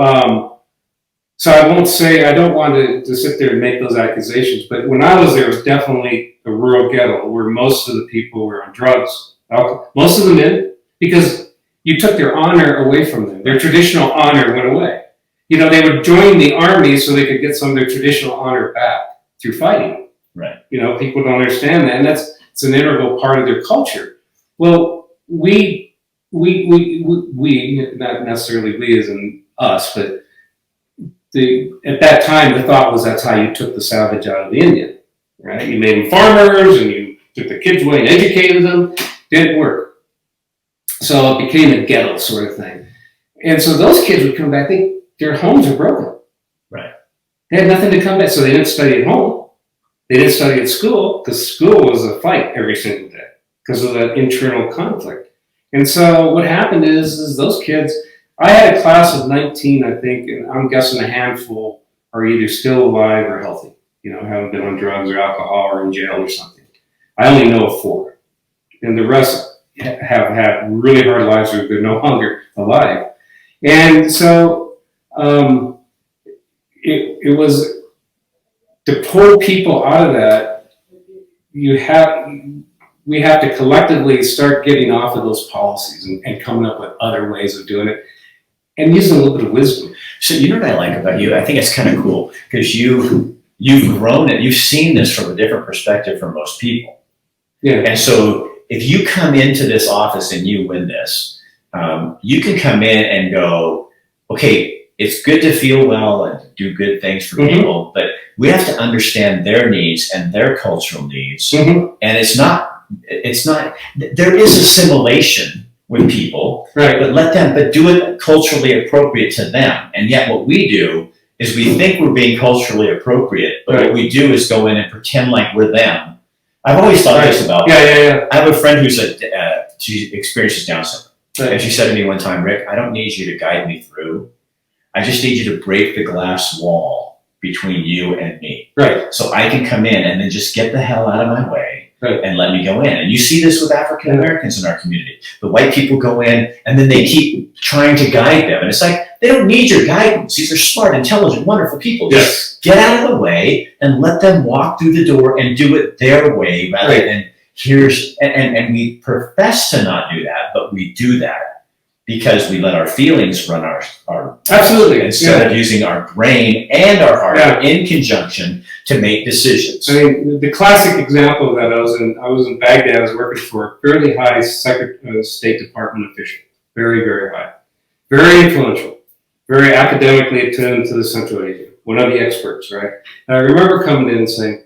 Speaker 2: so I won't say, I don't want to sit there and make those accusations. But when I was there, it was definitely a rural ghetto where most of the people were on drugs, alcohol, most of them in, because you took their honor away from them. Their traditional honor went away. they would join the army so they could get some of their traditional honor back through fighting.
Speaker 1: Right.
Speaker 2: People don't understand that, and it's an integral part of their culture. Well, we not necessarily we as in us, but at that time the thought was that's how you took the savage out of the Indian, right? You made them farmers and you took the kids away and educated them. Didn't work. So it became a ghetto sort of thing. And so those kids would come back, their homes are broken.
Speaker 1: Right.
Speaker 2: They had nothing to come back, so they didn't study at home. They didn't study at school, because school was a fight every single day because of that internal conflict. And so what happened is those kids, I had a class of 19, I think, and I'm guessing a handful are either still alive or healthy, haven't been on drugs or alcohol or in jail or something. I only know of 4. And the rest have had really hard lives or they're no longer alive. And so it was to pull people out of that, we have to collectively start getting off of those policies and coming up with other ways of doing it and using a little bit of wisdom.
Speaker 1: So you know what I like about you? I think it's kind of cool because you've grown it. You've seen this from a different perspective from most people.
Speaker 2: Yeah.
Speaker 1: And so if you come into this office and you win this, you can come in and go, okay, it's good to feel well and to do good things for people, but we have to understand their needs and their cultural needs. And it's not, there is assimilation with people,
Speaker 2: right?
Speaker 1: But do it culturally appropriate to them. And yet what we do is we think we're being culturally appropriate, but what we do is go in and pretend like we're them. I've always thought this about
Speaker 2: Yeah.
Speaker 1: I have a friend who's she experiences Down syndrome. And she said to me one time, Rick, I don't need you to guide me through. I just need you to break the glass wall between you and me.
Speaker 2: Right.
Speaker 1: So I can come in and then just get the hell out of my way
Speaker 2: right.
Speaker 1: and let me go in. And you see this with African Americans in our community. The white people go in and then they keep trying to guide them. And it's like, they don't need your guidance. These are smart, intelligent, wonderful people. Just get out of the way and let them walk through the door and do it their way rather than and we profess to not do that, but we do that because we let our feelings run our
Speaker 2: absolutely
Speaker 1: instead of using our brain and our heart in conjunction to make decisions.
Speaker 2: I mean, the classic example of that, I was in Baghdad. I was working for a fairly high State Department official, very, very high, very influential, very academically attuned to the Central Asia, one of the experts, right? And I remember coming in and saying,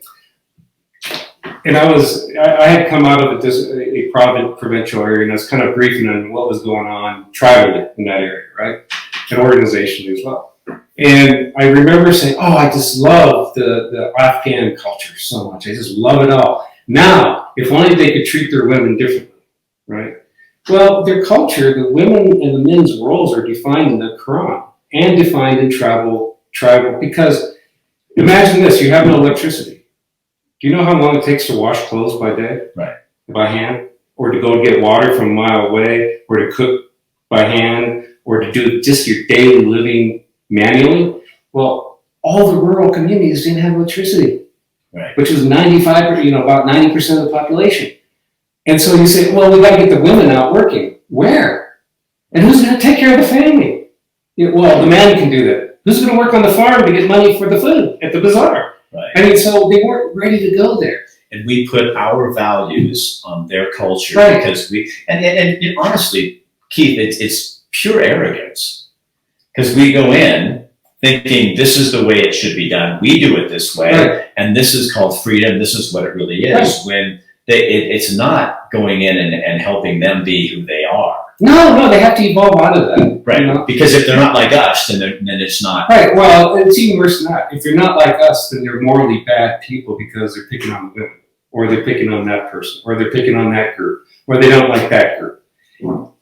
Speaker 2: and I had come out of a provincial area, and I was kind of briefing on what was going on tribally in that area, right? And organizationally as well. And I remember saying, oh, I just love the Afghan culture so much. I just love it all. Now, if only they could treat their women differently, right? Well, their culture, the women and the men's roles are defined in the Quran and defined in tribal, because imagine this, you have no electricity. Do you know how long it takes to wash clothes by day?
Speaker 1: Right.
Speaker 2: By hand? Or to go get water from a mile away? Or to cook by hand? Or to do just your daily living manually? Well, all the rural communities didn't have electricity.
Speaker 1: Right.
Speaker 2: Which was about 90% of the population. And so you say, well, we got to get the women out working. Where? And who's going to take care of the family? Well, the man can do that. Who's going to work on the farm to get money for the food at the bazaar?
Speaker 1: Right.
Speaker 2: I mean, so they weren't ready to go there.
Speaker 1: And we put our values on their culture because and honestly, Keith, it's pure arrogance. Because we go in thinking this is the way it should be done. We do it this way, and this is called freedom. This is what it really is. When it's not going in and helping them be who they are.
Speaker 2: No, they have to evolve out of that.
Speaker 1: Right, because if they're not like us, then it's not.
Speaker 2: Right, well, it's even worse than that. If they're not like us, then they're morally bad people because they're picking on the women, or they're picking on that person, or they're picking on that group, or they don't like that group.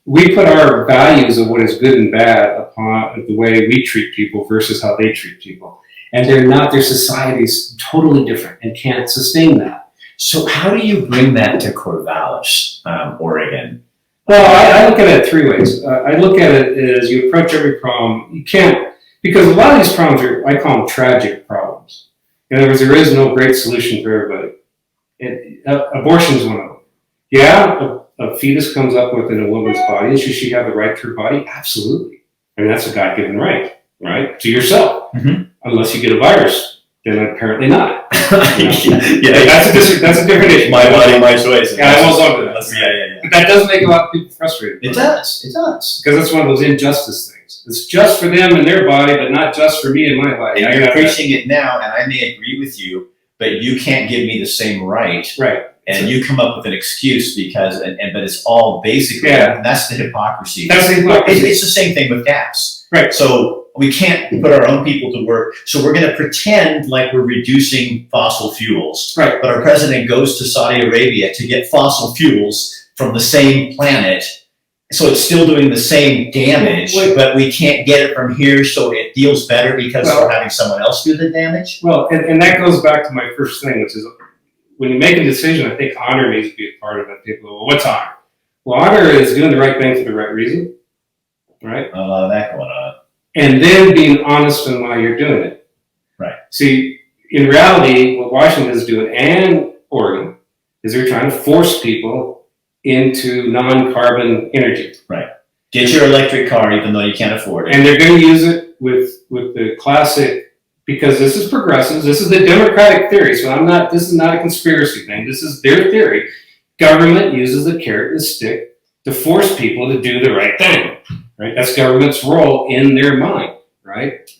Speaker 2: We put our values of what is good and bad upon the way we treat people versus how they treat people. And their society's totally different and can't sustain that.
Speaker 1: So how do you bring that to Corvallis, Oregon?
Speaker 2: Well, I look at it 3 ways. I look at it as you approach every problem. You can't, because a lot of these problems I call them tragic problems. In other words, there is no great solution for everybody. Abortion is one of them. Yeah, a fetus comes up within a woman's body. Should she have the right to her body? Absolutely. I mean, that's a God-given right. right? To yourself,
Speaker 1: Mhm.
Speaker 2: unless you get a virus. Then apparently not.
Speaker 1: Yeah,
Speaker 2: That's a different issue.
Speaker 1: my body, my choice.
Speaker 2: Yeah, I won't go to that.
Speaker 1: Yeah.
Speaker 2: But that does make a lot of people frustrated.
Speaker 1: It does.
Speaker 2: Because that's one of those injustice things. It's just for them and their body, but not just for me and my body.
Speaker 1: And you're preaching it now, and I may agree with you, but you can't give me the same right.
Speaker 2: Right.
Speaker 1: And you come up with an excuse because, but it's all basically,
Speaker 2: Yeah.
Speaker 1: and that's the hypocrisy.
Speaker 2: That's the hypocrisy.
Speaker 1: It's the same thing with gas.
Speaker 2: Right.
Speaker 1: So we can't put our own people to work. So we're going to pretend like we're reducing fossil fuels.
Speaker 2: Right.
Speaker 1: But our president goes to Saudi Arabia to get fossil fuels from the same planet. So it's still doing the same damage, but we can't get it from here, so it feels better because we're having someone else do the damage.
Speaker 2: Well, and that goes back to my first thing, which is when you make a decision, I think honor needs to be a part of it. People go, well, what's honor? Well, honor is doing the right thing for the right reason, right?
Speaker 1: A lot of that going on.
Speaker 2: And then being honest in why you're doing it.
Speaker 1: Right.
Speaker 2: See, in reality, what Washington is doing and Oregon is they're trying to force people into non-carbon energy.
Speaker 1: Right. Get your electric car even though you can't afford it.
Speaker 2: And they're going to use it with the classic, because this is progressives, this is the Democratic theory, so this is not a conspiracy thing, this is their theory. Government uses the carrot and stick to force people to do the right thing, right? That's government's role in their mind, right?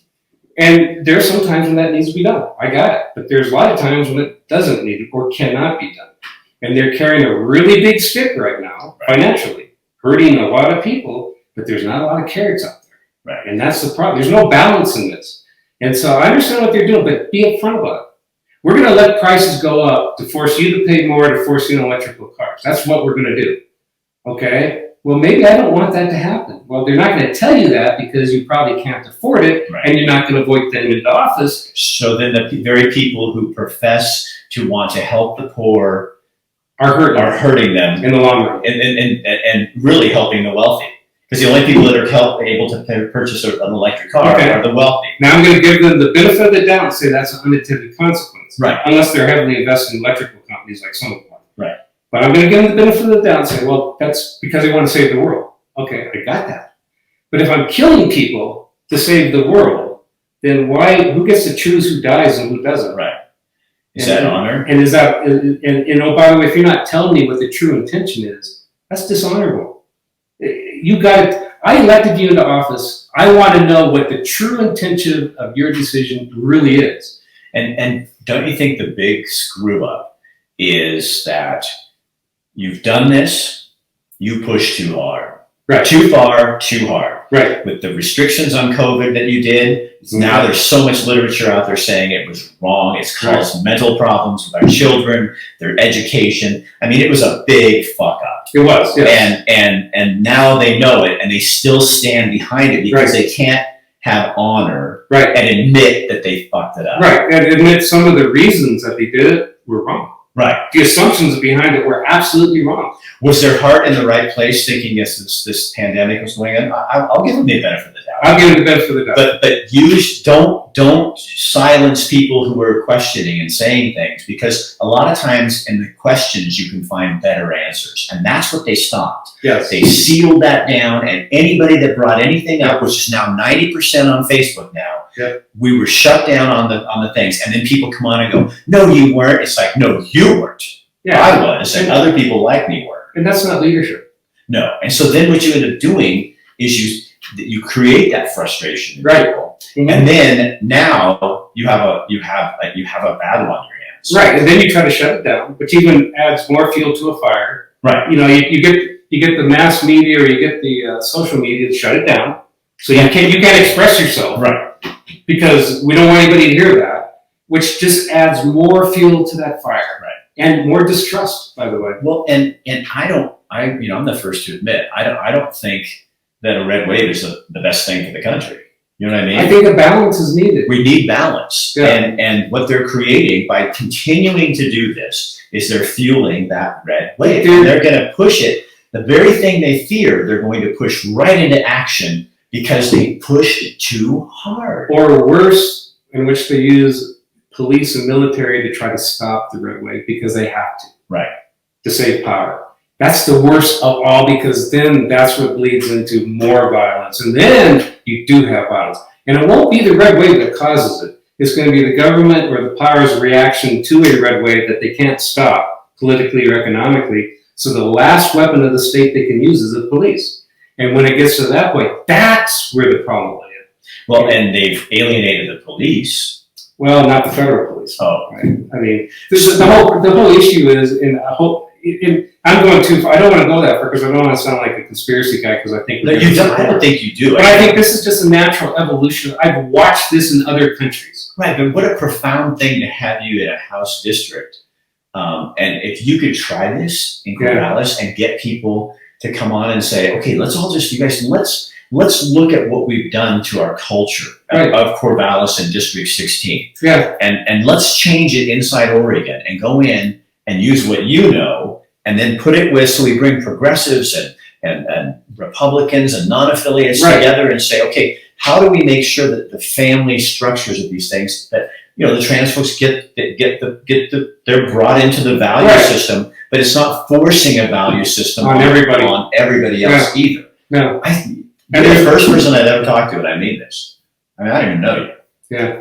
Speaker 2: And there's some times when that needs to be done. I got it. But there's a lot of times when it doesn't need or cannot be done. And they're carrying a really big stick right now, financially, hurting a lot of people, but there's not a lot of carrots out there.
Speaker 1: Right.
Speaker 2: And that's the problem. There's no balance in this. And so I understand what they're doing, but be upfront about it. We're going to let prices go up to force you to pay more to force you on electrical cars. That's what we're going to do. Okay? Well, maybe I don't want that to happen. Well, they're not going to tell you that because you probably can't afford it,
Speaker 1: Right.
Speaker 2: and you're not going to vote them into office.
Speaker 1: So then the very people who profess to want to help the poor
Speaker 2: Are
Speaker 1: hurting them
Speaker 2: in the long run.
Speaker 1: and really helping the wealthy. Because the only people that are able to purchase an electric car are the wealthy.
Speaker 2: Now I'm going to give them the benefit of the doubt and say that's an unintended consequence.
Speaker 1: Right.
Speaker 2: Unless they're heavily invested in electrical companies like some of them.
Speaker 1: Right.
Speaker 2: But I'm going to give them the benefit of the doubt and say, well, that's because they want to save the world. Okay, I got that. But if I'm killing people to save the world, then who gets to choose who dies and who doesn't?
Speaker 1: Right. Is that honor?
Speaker 2: And is that, and oh, by the way, if you're not telling me what the true intention is, that's dishonorable. You got it. I elected you into office. I want to know what the true intention of your decision really is.
Speaker 1: And don't you think the big screw up is that you've done this, you push too hard.
Speaker 2: Right.
Speaker 1: Too far, too hard.
Speaker 2: Right.
Speaker 1: With the restrictions on COVID that you did, now there's so much literature out there saying it was wrong. It's caused mental problems with our children, their education. I mean, it was a big fuck up.
Speaker 2: It was, yes.
Speaker 1: And now they know it, and they still stand behind it because they can't have honor and admit that they fucked it up.
Speaker 2: Right, and admit some of the reasons that they did it were wrong.
Speaker 1: Right.
Speaker 2: The assumptions behind it were absolutely wrong.
Speaker 1: Was their heart in the right place thinking this pandemic was going on? I'll give them the benefit of the doubt.
Speaker 2: I'll give them the benefit of the doubt.
Speaker 1: But don't silence people who are questioning and saying things, because a lot of times in the questions you can find better answers, and that's what they stopped.
Speaker 2: Yes.
Speaker 1: They sealed that down, and anybody that brought anything up, which is now 90% on Facebook now, we were shut down on the things, and then people come on and go, "No, you weren't." It's like, "No, you weren't.
Speaker 2: Yeah.
Speaker 1: I was, and other people like me were."
Speaker 2: And that's not leadership.
Speaker 1: No, and so then what you end up doing is you create that frustration in people, and then now you have a battle on your hands.
Speaker 2: Right, and then you try to shut it down, which even adds more fuel to a fire.
Speaker 1: Right.
Speaker 2: You know, you get the mass media or you get the social media to shut it down, so you can't express yourself.
Speaker 1: Right.
Speaker 2: Because we don't want anybody to hear that, which just adds more fuel to that fire.
Speaker 1: Right.
Speaker 2: And more distrust, by the way.
Speaker 1: Well, and I'm the first to admit, I don't think that a red wave is the best thing for the country. You know what I mean?
Speaker 2: I think a balance is needed.
Speaker 1: We need balance.
Speaker 2: Yeah.
Speaker 1: And what they're creating by continuing to do this is they're fueling that red wave.
Speaker 2: Dude.
Speaker 1: And they're going to push it. The very thing they fear, they're going to push right into action because they pushed too hard.
Speaker 2: Or worse, in which they use police and military to try to stop the red wave because they have to.
Speaker 1: Right.
Speaker 2: To save power. That's the worst of all, because then that's what bleeds into more violence. And then you do have violence. And it won't be the red wave that causes it. It's going to be the government or the power's reaction to a red wave that they can't stop politically or economically. So the last weapon of the state they can use is the police. And when it gets to that point, that's where the problem lies.
Speaker 1: Well, and they've alienated the police.
Speaker 2: Well, not the federal police.
Speaker 1: Oh,
Speaker 2: Right? I mean, the whole issue is, I'm going too far. I don't want to go that far because I don't want to sound like a conspiracy guy because I think
Speaker 1: no, you don't. I don't think you do.
Speaker 2: But I think this is just a natural evolution. I've watched this in other countries.
Speaker 1: Right, but what a profound thing to have you in a House district. And if you could try this in Corvallis and get people to come on and say, okay, let's look at what we've done to our culture of Corvallis and District 16.
Speaker 2: Yeah.
Speaker 1: And let's change it inside Oregon and go in and use what you know and then put it with, so we bring progressives and Republicans and non-affiliates together and say, okay, how do we make sure that the family structures of these things, that the trans folks they're brought into the value system, but it's not forcing a value system on everybody else either.
Speaker 2: No.
Speaker 1: You're the first person I've ever talked to, and I mean this. I mean, I don't even know you.
Speaker 2: Yeah.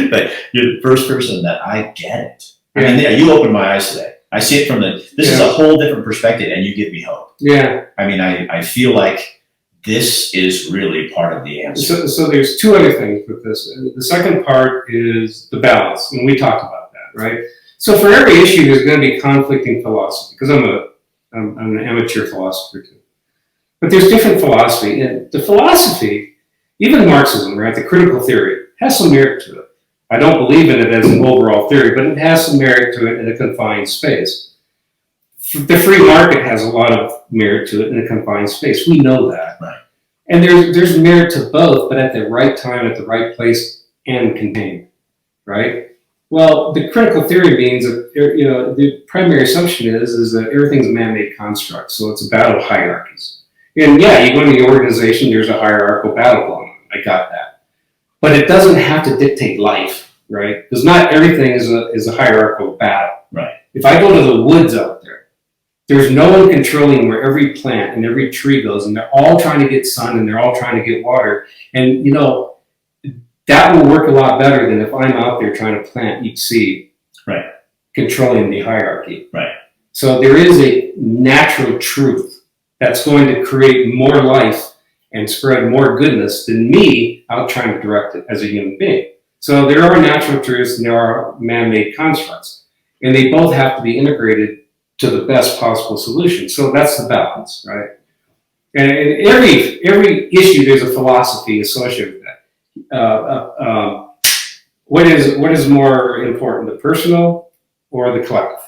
Speaker 1: But you're the first person that I get it. I mean, you opened my eyes today. I see it from this is a whole different perspective, and you give me hope.
Speaker 2: Yeah.
Speaker 1: I mean, I feel like this is really part of the answer.
Speaker 2: So there's two other things with this. The second part is the balance, and we talked about that, right? So for every issue, there's going to be conflicting philosophy, because I'm an amateur philosopher too. But there's different philosophy, and the philosophy, even Marxism, right, the critical theory, has some merit to it. I don't believe in it as an overall theory, but it has some merit to it in a confined space. The free market has a lot of merit to it in a confined space. We know that.
Speaker 1: Right.
Speaker 2: And there's merit to both, but at the right time, at the right place, and contained, right? Well, the critical theory means that, the primary assumption is that everything's a man-made construct, so it's a battle of hierarchies. And yeah, you go into the organization, there's a hierarchical battle going on. I got that. But it doesn't have to dictate life, right? Because not everything is a hierarchical battle.
Speaker 1: Right. If
Speaker 2: I go to the woods out there, there's no one controlling where every plant and every tree goes, and they're all trying to get sun and they're all trying to get water. And, that will work a lot better than if I'm out there trying to plant each seed.
Speaker 1: Right.
Speaker 2: Controlling the hierarchy.
Speaker 1: Right.
Speaker 2: So there is a natural truth that's going to create more life and spread more goodness than me out trying to direct it as a human being. So there are natural truths and there are man-made constructs. And they both have to be integrated to the best possible solution. So that's the balance, right? And in every issue, there's a philosophy associated with that. What is more important, the personal or the collective?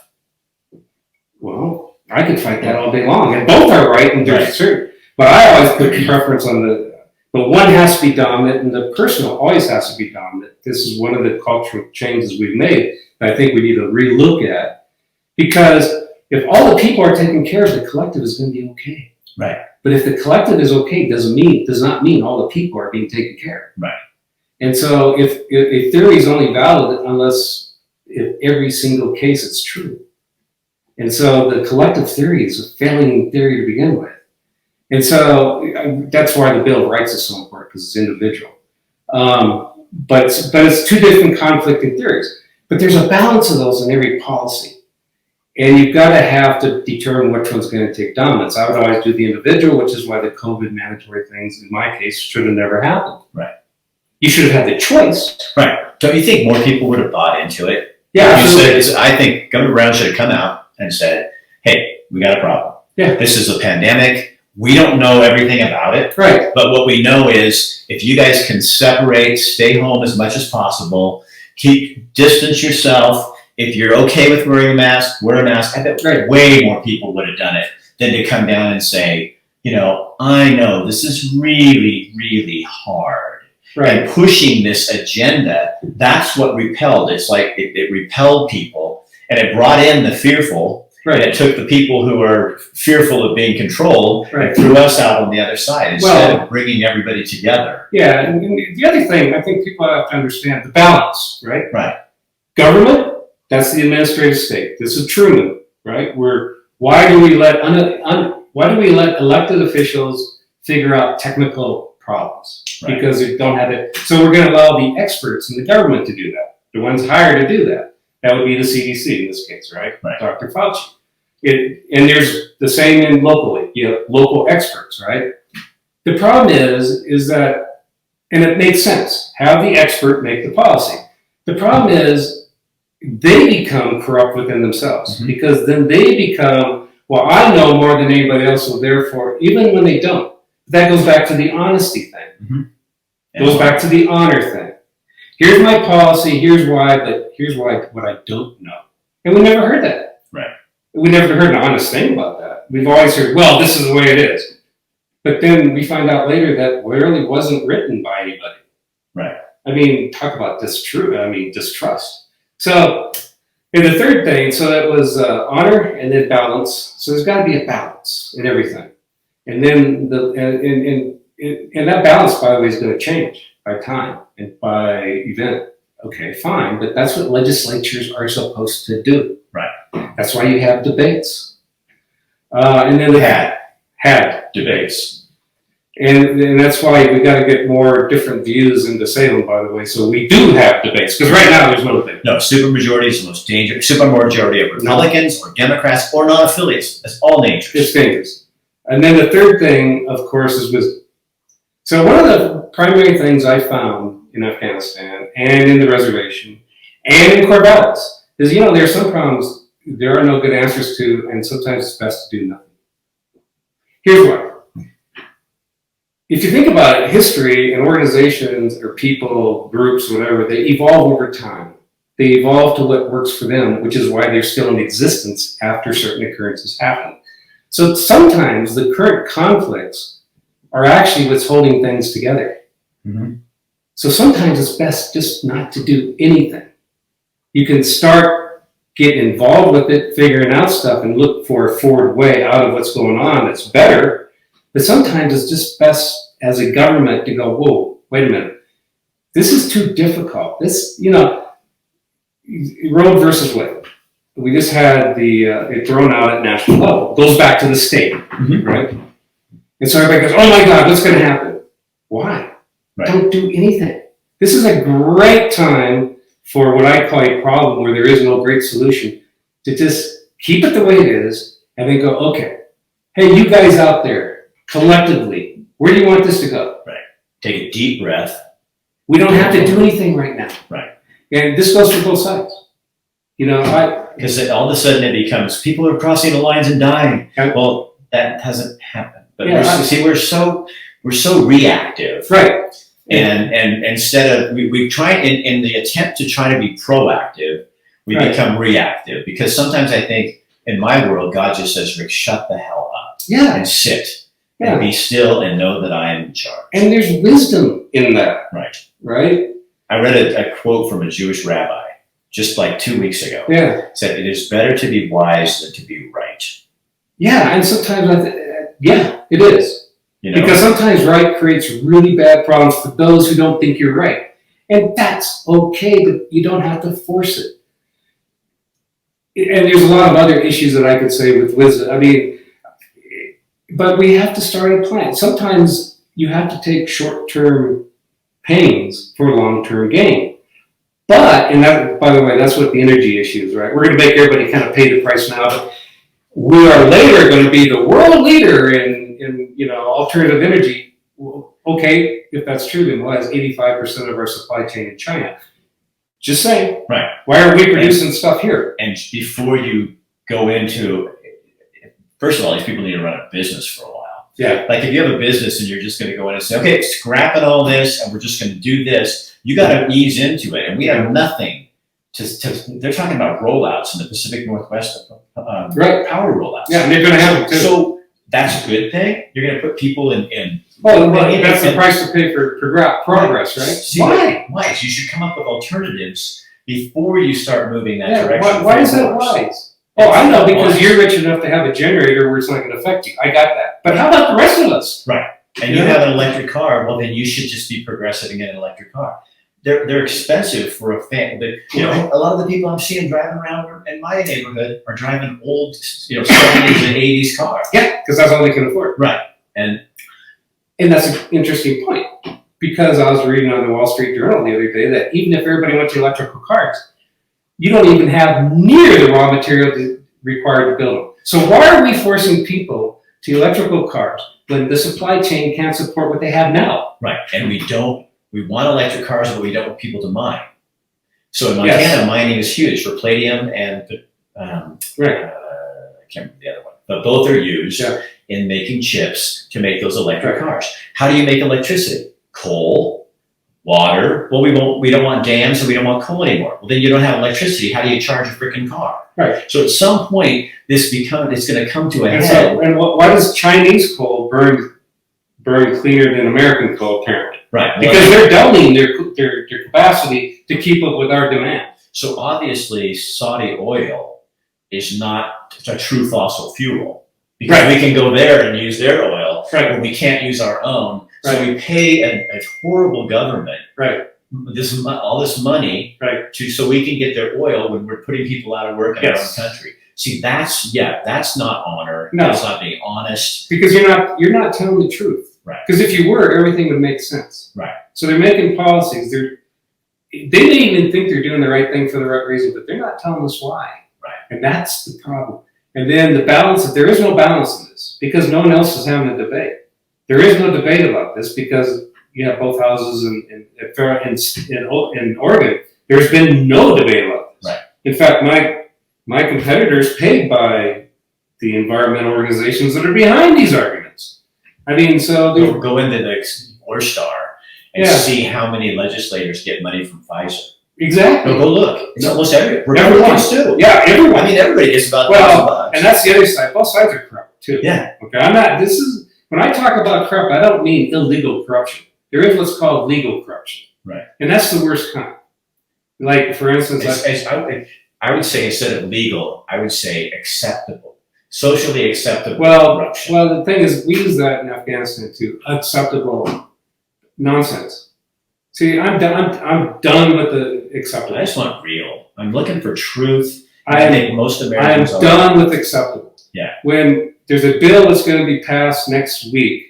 Speaker 2: Well, I could fight that all day long, and both are right and they're true. But I always put preference on but one has to be dominant, and the personal always has to be dominant. This is one of the cultural changes we've made that I think we need to relook at, because if all the people are taken care of, the collective is going to be okay.
Speaker 1: Right.
Speaker 2: But if the collective is okay, does not mean all the people are being taken care of.
Speaker 1: Right.
Speaker 2: And so if theory is only valid unless in every single case it's true. And so the collective theory is a failing theory to begin with. And so that's why the Bill of Rights is so important, because it's individual. But it's two different conflicting theories. But there's a balance of those in every policy. And you've got to have to determine which one's going to take dominance. I would always do the individual, which is why the COVID mandatory things, in my case, should have never happened.
Speaker 1: Right.
Speaker 2: You should have had the choice.
Speaker 1: Right. Don't you think more people would have bought into it?
Speaker 2: Yeah,
Speaker 1: I think Governor Brown should have come out and said, hey, we got a problem.
Speaker 2: Yeah.
Speaker 1: This is a pandemic. We don't know everything about it.
Speaker 2: Right.
Speaker 1: But what we know is if you guys can separate, stay home as much as possible, distance yourself. If you're okay with wearing a mask, wear a mask. I bet way more people would have done it than to come down and say, I know this is really, really hard.
Speaker 2: Right.
Speaker 1: And pushing this agenda, that's what repelled. It's like it repelled people, and it brought in the fearful, and it took the people who are fearful of being controlled and threw us out on the other side instead of bringing everybody together.
Speaker 2: Yeah, and the other thing, I think people have to understand the balance, right?
Speaker 1: Right.
Speaker 2: Government, that's the administrative state. This is Truman, right? Why do we let elected officials figure out technical problems
Speaker 1: Right.
Speaker 2: because they don't have it. So we're going to allow the experts in the government to do that. The ones hired to do that. That would be the CDC in this case, right?
Speaker 1: Right.
Speaker 2: Dr. Fauci. And there's the same in locally, local experts, right? The problem is that, and it makes sense, have the expert make the policy. The problem is they become corrupt within themselves because then they become, well, I know more than anybody else, so therefore, even when they don't, that goes back to the honesty thing. Goes back to the honor thing. Here's my policy, here's why, but here's why what I don't know. And we never heard that.
Speaker 1: Right.
Speaker 2: We never heard an honest thing about that. We've always heard, well, this is the way it is. But then we find out later that really wasn't written by anybody.
Speaker 1: Right.
Speaker 2: I mean, talk about distrust. So, and the third thing, so that was honor and then balance. So there's got to be a balance in everything. And then and that balance, by the way, is going to change by time and by event. Okay, fine, but that's what legislatures are supposed to do.
Speaker 1: Right.
Speaker 2: That's why you have debates. And then they had debates. And that's why we got to get more different views into Salem, by the way. So we do have debates, because right now there's no debate.
Speaker 1: No, supermajority is the most dangerous. Supermajority of Republicans or Democrats or non-affiliates. That's all dangerous.
Speaker 2: It's dangerous. And then the third thing, of course, is wisdom. So one of the primary things I found in Afghanistan and in the reservation and in Corvallis is, there are some problems there are no good answers to, and sometimes it's best to do nothing. Here's why. If you think about it, history and organizations or people, groups, whatever, they evolve over time. They evolve to what works for them, which is why they're still in existence after certain occurrences happen. So sometimes the current conflicts are actually what's holding things together. So sometimes it's best just not to do anything. You can start getting involved with it, figuring out stuff, and look for a forward way out of what's going on that's better. But sometimes it's just best as a government to go, whoa, wait a minute. This is too difficult. This, Roe versus Wade. We just had it thrown out at national level. It goes back to the state, right? And so everybody goes, oh my God, what's going to happen? Why?
Speaker 1: Right.
Speaker 2: Don't do anything. This is a great time for what I call a problem where there is no great solution, to just keep it the way it is and then go, okay, hey, you guys out there, collectively, where do you want this to go?
Speaker 1: Right. Take a deep breath.
Speaker 2: We don't have to do anything right now.
Speaker 1: Right.
Speaker 2: And this goes for both sides.
Speaker 1: Because all of a sudden it becomes people are crossing the lines and dying.
Speaker 2: Yeah.
Speaker 1: Well, that hasn't happened. But
Speaker 2: Yeah,
Speaker 1: we're so reactive.
Speaker 2: Right.
Speaker 1: And instead of we try in the attempt to try to be proactive, we
Speaker 2: Right.
Speaker 1: become reactive. Because sometimes I think in my world, God just says, Rick, shut the hell up
Speaker 2: Yeah.
Speaker 1: and sit
Speaker 2: Yeah.
Speaker 1: and be still and know that I am in charge.
Speaker 2: And there's wisdom in that.
Speaker 1: Right.
Speaker 2: Right?
Speaker 1: I read a quote from a Jewish rabbi just like 2 weeks ago.
Speaker 2: Yeah.
Speaker 1: It said, it is better to be wise than to be right.
Speaker 2: Yeah. And sometimes, it is. Because sometimes right creates really bad problems for those who don't think you're right. And that's okay, but you don't have to force it. And there's a lot of other issues that I could say with wisdom. But we have to start a plan. Sometimes you have to take short-term pains for long-term gain. But, and that, by the way, that's what the energy issue is, right? We're going to make everybody kind of pay the price now, but we are later going to be the world leader in alternative energy. Well, okay, if that's true, then why is 85% of our supply chain in China? Just saying.
Speaker 1: Right.
Speaker 2: Why are we producing stuff here?
Speaker 1: And before you go into, first of all, these people need to run a business for a while.
Speaker 2: Yeah.
Speaker 1: Like if you have a business and you're just going to go in and say, okay, scrapping all this and we're just going to do this, you got to ease into it. And we have nothing they're talking about rollouts in the Pacific Northwest,
Speaker 2: Right.
Speaker 1: power rollouts.
Speaker 2: Yeah, and they're going to have them too.
Speaker 1: So that's a good thing. You're going to put people in
Speaker 2: Well, that's the price to pay for progress, right?
Speaker 1: See, why? Wise. You should come up with alternatives before you start moving that
Speaker 2: Yeah,
Speaker 1: direction.
Speaker 2: why is that wise? Oh, I know, because you're rich enough to have a generator where it's not going to affect you. I got that. But how about the rest of us?
Speaker 1: Right. And you have an electric car, well, then you should just be progressive and get an electric car. They're expensive for a family. But, a lot of the people I'm seeing driving around in my neighborhood are driving old, 70s and 80s cars.
Speaker 2: Yeah, because that's all they can afford.
Speaker 1: Right. And
Speaker 2: And that's an interesting point, because I was reading on the Wall Street Journal the other day that even if everybody went to electrical cars, you don't even have near the raw material required to build them. So why are we forcing people to electrical cars when the supply chain can't support what they have now?
Speaker 1: Right, and we want electric cars, but we don't want people to mine. So in Montana,
Speaker 2: Yes.
Speaker 1: mining is huge for palladium and
Speaker 2: Right.
Speaker 1: I can't remember the other one, but both are used
Speaker 2: Yeah.
Speaker 1: in making chips to make those electric cars. How do you make electricity? Coal, water. Well, we don't want dams, and we don't want coal anymore. Well, then you don't have electricity. How do you charge a freaking car?
Speaker 2: Right.
Speaker 1: So at some point, it's going to come to a
Speaker 2: And
Speaker 1: head.
Speaker 2: so, and why does Chinese coal burn cleaner than American coal, apparently?
Speaker 1: Right. Well,
Speaker 2: Because they're doubling their capacity to keep up with our demand.
Speaker 1: so obviously, Saudi oil is not a true fossil fuel, because
Speaker 2: Right.
Speaker 1: we can go there and use their oil,
Speaker 2: Right.
Speaker 1: but we can't use our own. So
Speaker 2: Right.
Speaker 1: we pay a horrible government
Speaker 2: Right.
Speaker 1: all this money
Speaker 2: Right.
Speaker 1: so we can get their oil when we're putting people out of work in
Speaker 2: Yes.
Speaker 1: our own country. See, that's not honor.
Speaker 2: No.
Speaker 1: That's not being honest.
Speaker 2: Because you're not telling the truth.
Speaker 1: Right.
Speaker 2: Because if you were, everything would make sense.
Speaker 1: Right.
Speaker 2: So they're making policies. They may even think they're doing the right thing for the right reason, but they're not telling us why.
Speaker 1: Right.
Speaker 2: And that's the problem. And then the balance, there is no balance in this, because no one else is having a debate. There is no debate about this, because you have both houses in Oregon. There's been no debate about this.
Speaker 1: Right.
Speaker 2: In fact, my competitors paid by the environmental organizations that are behind these arguments. I mean, so
Speaker 1: Go into the Orstar and
Speaker 2: Yeah.
Speaker 1: see how many legislators get money from Pfizer.
Speaker 2: exactly.
Speaker 1: No, go look. It's almost
Speaker 2: Everyone.
Speaker 1: Republicans too.
Speaker 2: Yeah, everyone.
Speaker 1: I mean, everybody gets about
Speaker 2: Well,
Speaker 1: $1,000.
Speaker 2: and that's the other side. Both sides are corrupt too.
Speaker 1: Yeah.
Speaker 2: Okay, when I talk about corrupt, I don't mean illegal corruption. There is what's called legal corruption.
Speaker 1: Right.
Speaker 2: And that's the worst kind. Like, for instance,
Speaker 1: I would say, instead of legal, I would say acceptable, socially acceptable
Speaker 2: well,
Speaker 1: corruption.
Speaker 2: the thing is, we use that in Afghanistan too. Acceptable nonsense. See, I'm done with the acceptable.
Speaker 1: I just want real. I'm looking for truth.
Speaker 2: I
Speaker 1: I think most
Speaker 2: am
Speaker 1: Americans are.
Speaker 2: done with acceptable.
Speaker 1: Yeah.
Speaker 2: When there's a bill that's going to be passed next week,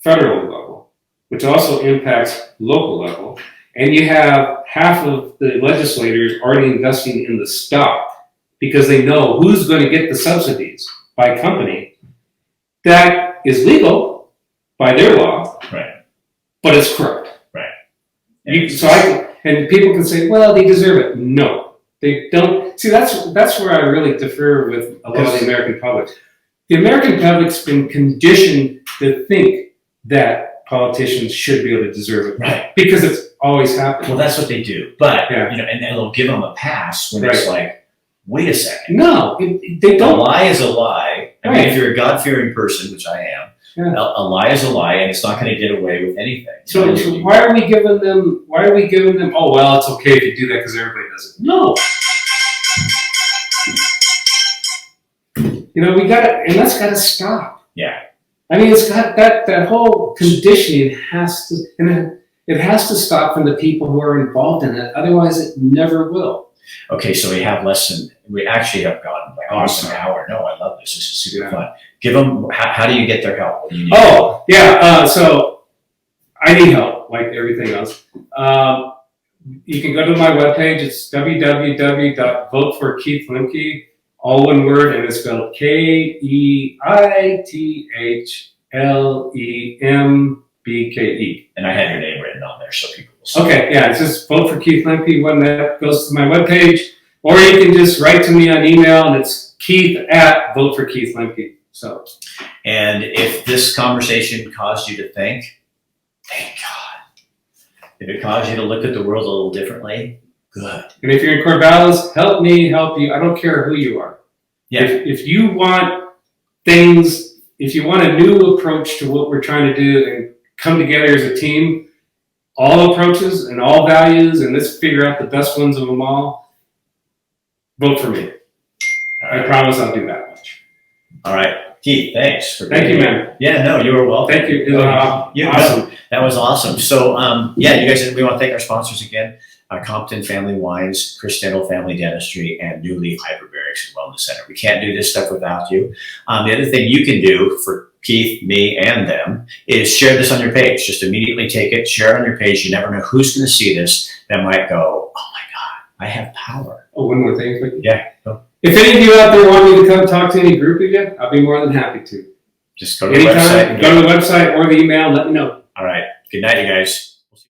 Speaker 2: federal level, which also impacts local level, and you have half of the legislators already investing in the stock because they know who's going to get the subsidies by company, that is legal by their law,
Speaker 1: Right.
Speaker 2: but it's corrupt.
Speaker 1: Right.
Speaker 2: And people can say, well, they deserve it. No, they don't. See, that's where I really differ with a lot of the American public. The American public's been conditioned to think that politicians should be able to deserve it,
Speaker 1: Right.
Speaker 2: because it's always happened.
Speaker 1: Well, that's what they do. But,
Speaker 2: Yeah.
Speaker 1: and they'll give them a pass when it's like, wait a second.
Speaker 2: No, they
Speaker 1: A
Speaker 2: don't.
Speaker 1: lie is a lie. I mean,
Speaker 2: Right.
Speaker 1: if you're a God-fearing person, which I am,
Speaker 2: Yeah.
Speaker 1: a lie is a lie, and it's not going to get away with anything.
Speaker 2: So why are we giving them? Oh well, it's okay if you do that because everybody does it. No. We got to, and that's got to stop.
Speaker 1: Yeah.
Speaker 2: I mean, it's got that whole conditioning has to, and it has to stop from the people who are involved in it. Otherwise, it never will.
Speaker 1: Okay, so we actually have gotten like almost an hour. No, I love this. This is super
Speaker 2: Yeah.
Speaker 1: fun. Give them, how do you get their help? What do you need?
Speaker 2: Oh, yeah. So I need help, like everything else. You can go to my webpage. It's www.voteforkeithlembke, all one word, and it's spelled KEITHLEMBKE.
Speaker 1: And I have your name written on there so people will see.
Speaker 2: Okay, yeah, it's just Vote for Keith Lembke. When that goes to my webpage, or you can just write to me on email, and it's Keith@voteforkeithlembke. So,
Speaker 1: And if this conversation caused you to think, thank God. If it caused you to look at the world a little differently, good.
Speaker 2: and if you're in Corvallis, help me help you. I don't care who you are.
Speaker 1: Yeah.
Speaker 2: If you want things, if you want a new approach to what we're trying to do and come together as a team, all approaches and all values, and let's figure out the best ones of them all, vote for me. I promise I'll do that much.
Speaker 1: All right. Keith, thanks.
Speaker 2: Thank you, man.
Speaker 1: Yeah, no, you were welcome.
Speaker 2: Thank you.
Speaker 1: Yeah,
Speaker 2: Awesome.
Speaker 1: that was awesome. So, you guys, we want to thank our sponsors again. Compton Family Wines, Cristiano Family Dentistry, and New Leaf Hyperbarics and Wellness Center. We can't do this stuff without you. The other thing you can do for Keith, me, and them is share this on your page. Just immediately take it, share it on your page. You never know who's going to see this that might go, oh my God, I have power.
Speaker 2: Oh, one more thing. Quick.
Speaker 1: Yeah. Go.
Speaker 2: If any of you out there want me to come talk to any group again, I'll be more than happy to.
Speaker 1: Just go to the
Speaker 2: Anytime,
Speaker 1: website.
Speaker 2: go to the website or the email, let me know.
Speaker 1: All right. Good night, you guys.